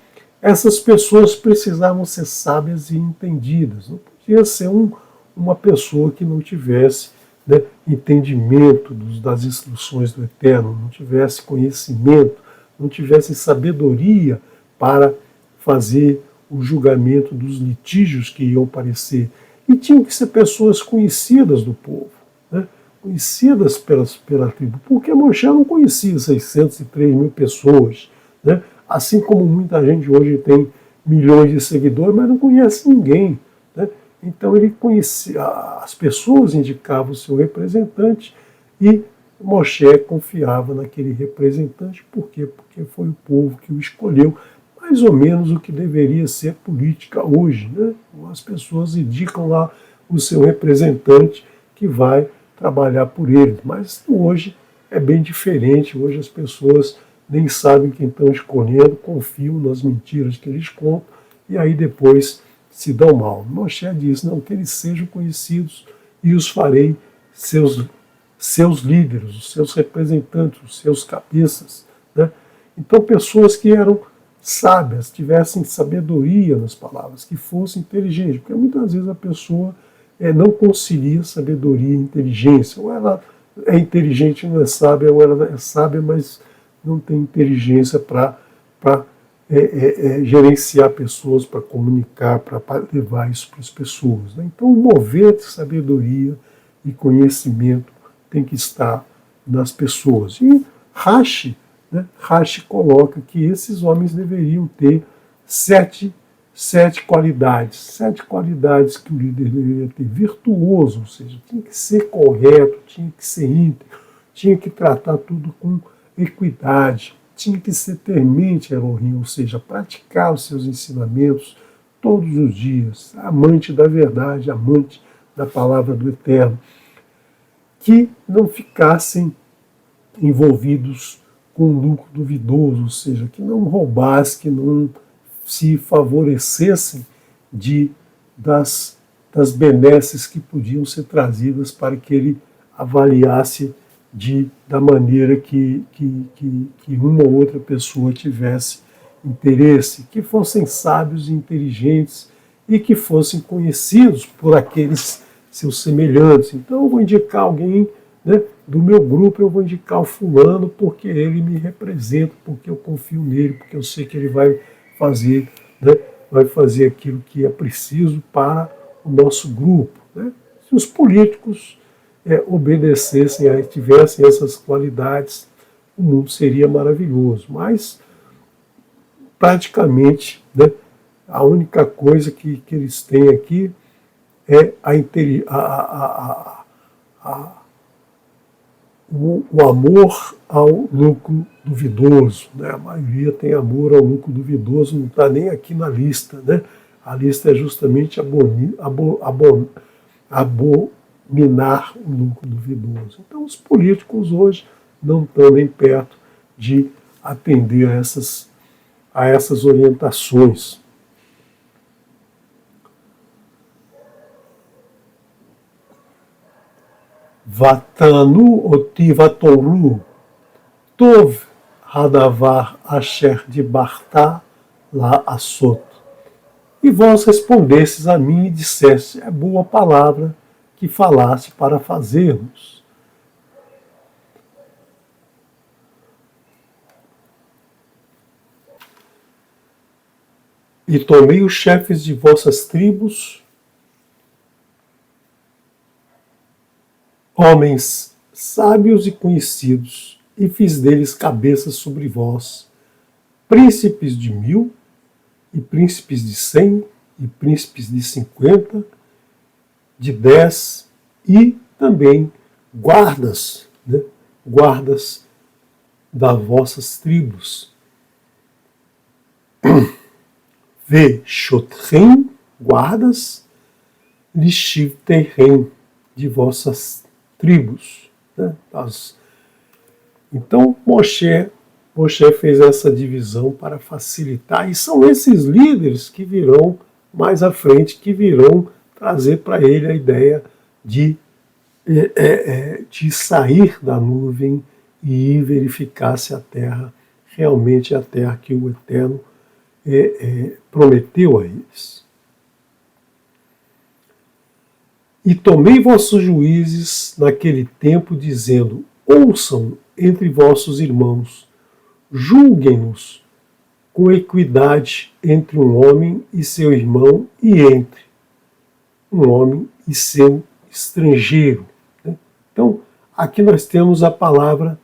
essas pessoas precisavam ser sábias e entendidas. Não podia ser uma pessoa que não tivesse, né, entendimento das instruções do Eterno, não tivesse conhecimento, não tivesse sabedoria para fazer o julgamento dos litígios que iam aparecer. E tinham que ser pessoas conhecidas do povo, né, conhecidas pela tribo, porque Moshe não conhecia 603 mil pessoas, né, assim como muita gente hoje tem milhões de seguidores, mas não conhece ninguém. Né? Então ele conhecia, as pessoas indicavam o seu representante e Moshe confiava naquele representante. Por quê? Porque foi o povo que o escolheu, mais ou menos o que deveria ser política hoje. Né? As pessoas indicam lá o seu representante que vai trabalhar por eles, mas hoje é bem diferente. Hoje as pessoas nem sabem quem estão escolhendo, confiam nas mentiras que eles contam e aí depois se dão mal. Moshe disse, não, que eles sejam conhecidos e os farei seus líderes, os seus representantes, os seus cabeças. Né? Então pessoas que eram sábias, tivessem sabedoria nas palavras, que fossem inteligentes, porque muitas vezes a pessoa não concilia sabedoria e inteligência, ou ela é inteligente e não é sábia, ou ela é sábia, mas não tem inteligência para gerenciar pessoas, para comunicar, para levar isso para as pessoas. Né? Então, o mover de sabedoria e conhecimento tem que estar nas pessoas. E Rashi coloca que esses homens deveriam ter sete qualidades que o líder deveria ter. Virtuoso, ou seja, tinha que ser correto, tinha que ser íntegro, tinha que tratar tudo com equidade, tinha que ser temente Elohim, ou seja, praticar os seus ensinamentos todos os dias, amante da verdade, amante da palavra do Eterno, que não ficassem envolvidos com lucro duvidoso, ou seja, que não roubassem, que não se favorecessem das benesses que podiam ser trazidas para que ele avaliasse da maneira que uma ou outra pessoa tivesse interesse, que fossem sábios e inteligentes e que fossem conhecidos por aqueles seus semelhantes. Então eu vou indicar alguém, né, do meu grupo, eu vou indicar o fulano porque ele me representa, porque eu confio nele, porque eu sei que ele vai fazer, né, vai fazer aquilo que é preciso para o nosso grupo. Né? Se os políticos obedecessem, tivessem essas qualidades, o mundo seria maravilhoso. Mas, praticamente, né, a única coisa que eles têm aqui é o amor ao lucro duvidoso. Né? A maioria tem amor ao lucro duvidoso, não está nem aqui na lista. Né? A lista é justamente abominar o lucro duvidoso. Então, os políticos hoje não estão nem perto de atender a essas orientações. Vatanu otivatoru tov hadavar asher de Bartá la asot. E vós respondestes a mim e disseste, é boa palavra que falaste para fazermos. E tomei os chefes de vossas tribos, homens sábios e conhecidos, e fiz deles cabeças sobre vós, príncipes de 1000, e príncipes de 100, e príncipes de 50, de 10, e também guardas, né? Guardas das vossas tribos. Veshotrim, guardas, lishivterem, de vossas tribos. Né? Então, Moshe Moshe fez essa divisão para facilitar, e são esses líderes que virão mais à frente, que virão trazer para ele a ideia de sair da nuvem e ir verificar se a terra realmente é a terra que o Eterno prometeu a eles. E tomei vossos juízes naquele tempo, dizendo: ouçam entre vossos irmãos, julguem-nos com equidade entre um homem e seu irmão e entre um homem e seu estrangeiro. Então, aqui nós temos a palavra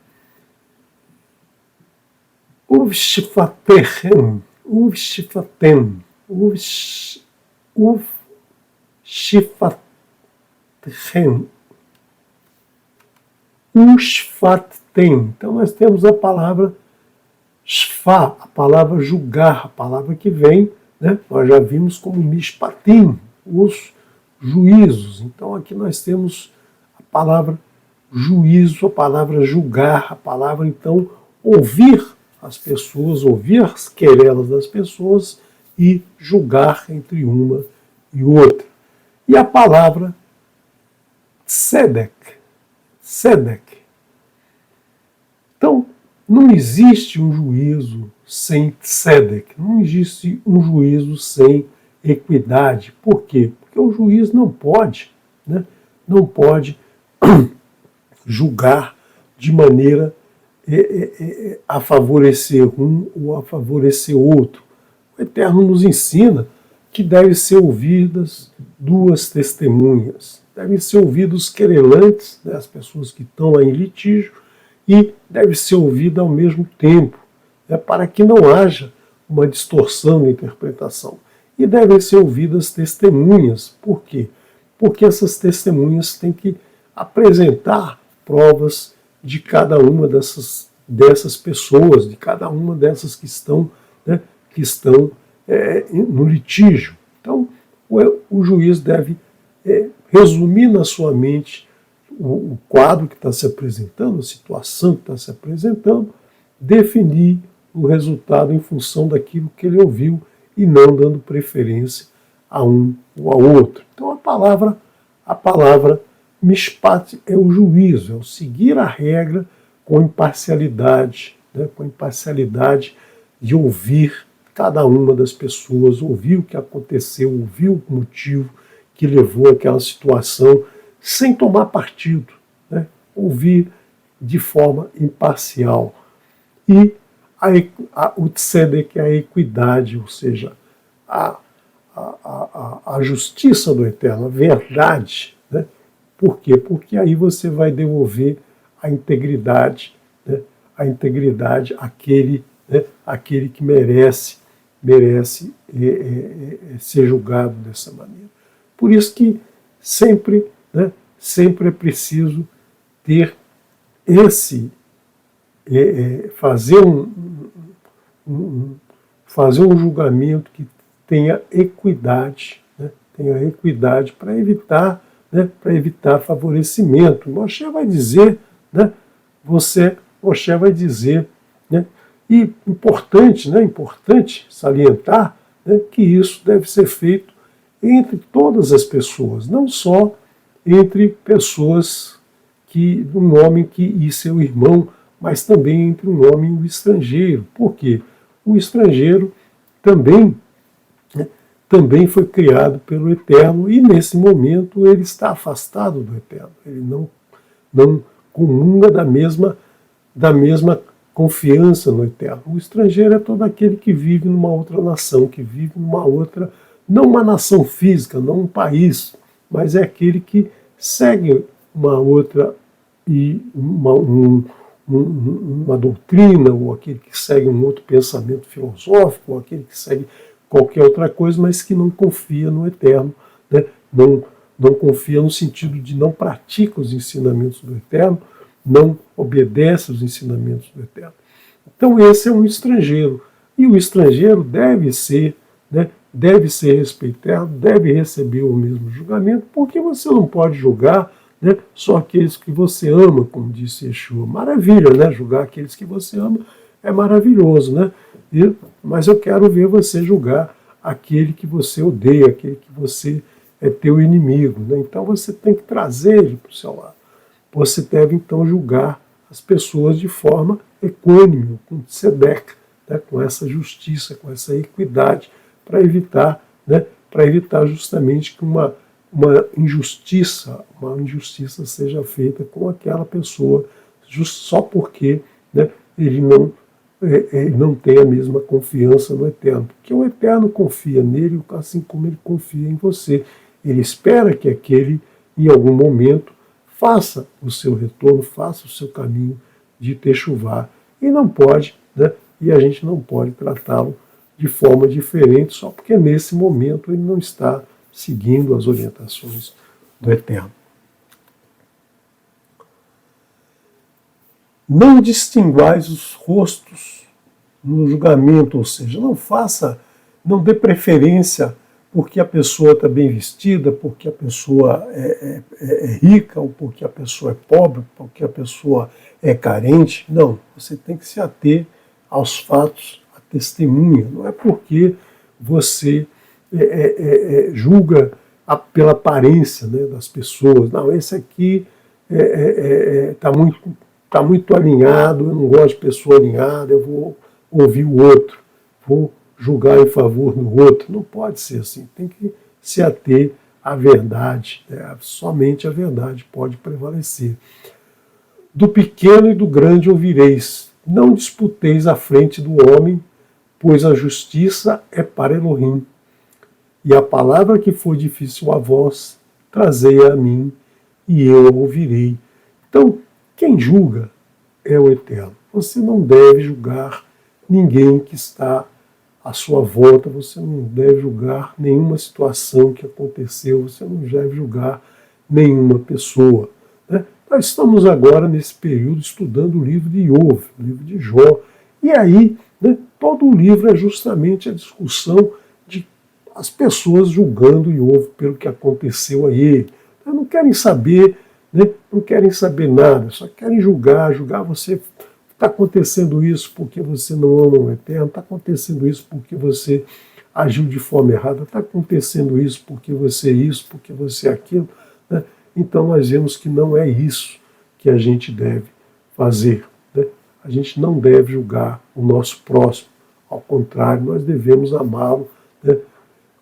uvshfatem, ushfatem. Então nós temos a palavra shfa, a palavra julgar, a palavra que vem, né? Nós já vimos como mishpatim, os juízos. Então aqui nós temos a palavra juízo, a palavra julgar, a palavra então ouvir as pessoas, ouvir as querelas das pessoas e julgar entre uma e outra. E a palavra tzedek. Então, não existe um juízo sem tzedek, não existe um juízo sem equidade. Por quê? Porque o juiz não pode julgar de maneira a favorecer um ou a favorecer outro. O Eterno nos ensina que devem ser ouvidas duas testemunhas. Devem ser ouvidos os querelantes, né, as pessoas que estão lá em litígio, e deve ser ouvida ao mesmo tempo, né, para que não haja uma distorção na interpretação. E devem ser ouvidas testemunhas. Por quê? Porque essas testemunhas têm que apresentar provas de cada uma dessas pessoas, de cada uma dessas que estão no litígio. Então, o juiz deve resumir na sua mente o quadro que está se apresentando, a situação que está se apresentando, definir o resultado em função daquilo que ele ouviu e não dando preferência a um ou a outro. Então, a palavra mishpat é o juízo, é o seguir a regra com imparcialidade, né, com imparcialidade de ouvir cada uma das pessoas, ouvir o que aconteceu, ouvir o motivo que levou àquela situação, sem tomar partido, né, ouvir de forma imparcial. E o tzedek é a equidade, ou seja, a justiça do Eterno, a verdade. Né? Por quê? Porque aí você vai devolver a integridade, né? A integridade àquele que merece ser julgado dessa maneira. Por isso que sempre é preciso ter fazer um julgamento que tenha equidade, né? Tenha equidade para evitar favorecimento. Moshe vai dizer, né? Moshe vai dizer, né? E importante salientar, né, que isso deve ser feito entre todas as pessoas, não só entre pessoas um homem e seu irmão, mas também entre um homem e o estrangeiro. Por quê? O estrangeiro também foi criado pelo Eterno e nesse momento ele está afastado do Eterno. Ele não comunga da mesma confiança no Eterno. O estrangeiro é todo aquele que vive numa outra nação, que vive numa outra, não uma nação física, não um país, mas é aquele que segue uma outra e uma doutrina, ou aquele que segue um outro pensamento filosófico, ou aquele que segue qualquer outra coisa, mas que não confia no Eterno, né? Não confia no sentido de não pratica os ensinamentos do Eterno, não obedece aos ensinamentos do Eterno. Então esse é um estrangeiro, e o estrangeiro deve ser respeitado, deve receber o mesmo julgamento, porque você não pode julgar, né, só aqueles que você ama, como disse Yeshua. Maravilha, né? Julgar aqueles que você ama, é maravilhoso, né? Mas eu quero ver você julgar aquele que você odeia, aquele que você é teu inimigo, né? Então você tem que trazer ele para o seu lado. Você deve então julgar as pessoas de forma equânime, com tzedek, né? Com essa justiça, com essa equidade, para evitar, né? Para evitar justamente que uma injustiça seja feita com aquela pessoa só porque, né, ele não tem a mesma confiança no Eterno. Porque o Eterno confia nele, assim como ele confia em você. Ele espera que aquele, em algum momento, faça o seu retorno, faça o seu caminho de techuvá. E não pode, né, e a gente não pode tratá-lo de forma diferente, só porque nesse momento ele não está seguindo as orientações do Eterno. Não distinguais os rostos no julgamento, ou seja, não dê preferência porque a pessoa está bem vestida, porque a pessoa é rica, ou porque a pessoa é pobre, porque a pessoa é carente. Não, você tem que se ater aos fatos, à testemunha. Não é porque você julga pela aparência, né, das pessoas. Não, esse aqui está muito alinhado, eu não gosto de pessoa alinhada, eu vou ouvir o outro, vou julgar em favor do outro. Não pode ser assim, tem que se ater à verdade, né? Somente a verdade pode prevalecer. Do pequeno e do grande ouvireis, não disputeis à frente do homem, pois a justiça é para Elohim. E a palavra que for difícil a vós, trazei-a a mim, e eu a ouvirei. Então, quem julga é o Eterno. Você não deve julgar ninguém que está à sua volta, você não deve julgar nenhuma situação que aconteceu, você não deve julgar nenhuma pessoa, né? Nós estamos agora, nesse período, estudando o livro de Iov, o livro de Jó, e aí, né, todo o livro é justamente a discussão de as pessoas julgando Iov pelo que aconteceu a ele. Não querem saber, né, não querem saber nada, só querem julgar você. Está acontecendo isso porque você não ama o Eterno, está acontecendo isso porque você agiu de forma errada, está acontecendo isso porque você aquilo, né? Então nós vemos que não é isso que a gente deve fazer, né? A gente não deve julgar o nosso próximo, ao contrário, nós devemos amá-lo, né,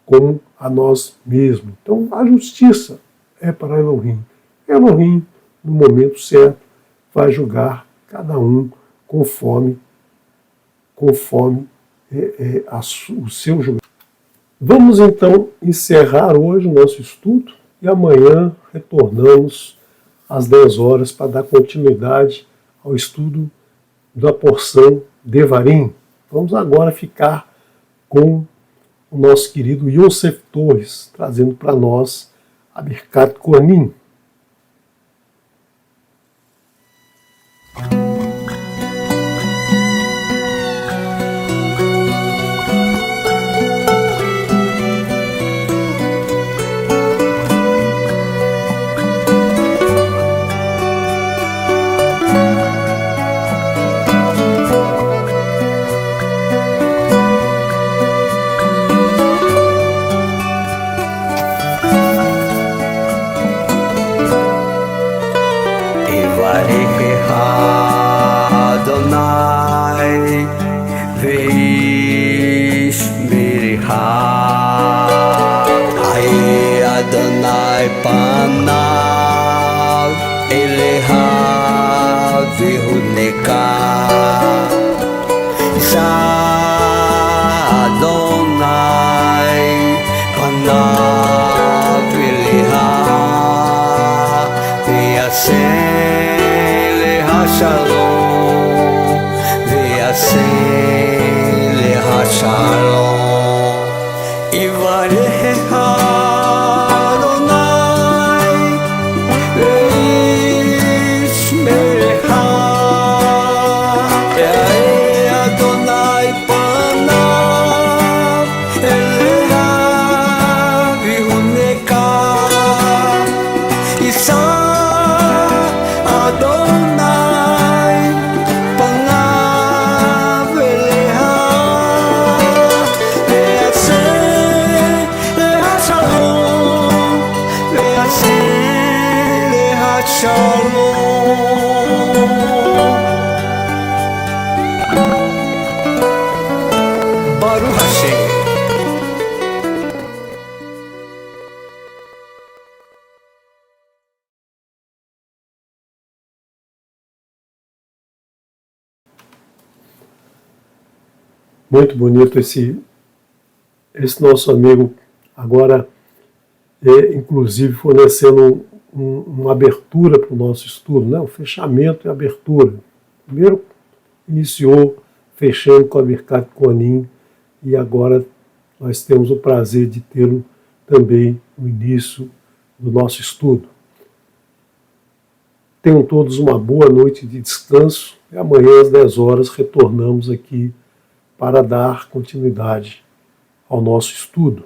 como a nós mesmos. Então a justiça é para Elohim. Elohim, no momento certo, vai julgar cada um conforme o seu julgamento. Vamos então encerrar hoje o nosso estudo e amanhã retornamos às 10 horas para dar continuidade ao estudo da porção Devarim. Vamos agora ficar com o nosso querido Yosef Torres, trazendo para nós a Birkat Kohanim. פניו אליה והונקה אדוני פניו אליה ויעשה לה שלום ויעשה לה שלום יברך Adonai, Muito bonito esse nosso amigo, agora, inclusive, fornecendo uma abertura para o nosso estudo, né? O fechamento e abertura. Primeiro iniciou fechando com a Birkat Kohanim e agora nós temos o prazer de tê-lo também no início do nosso estudo. Tenham todos uma boa noite de descanso e amanhã às 10 horas retornamos aqui para dar continuidade ao nosso estudo.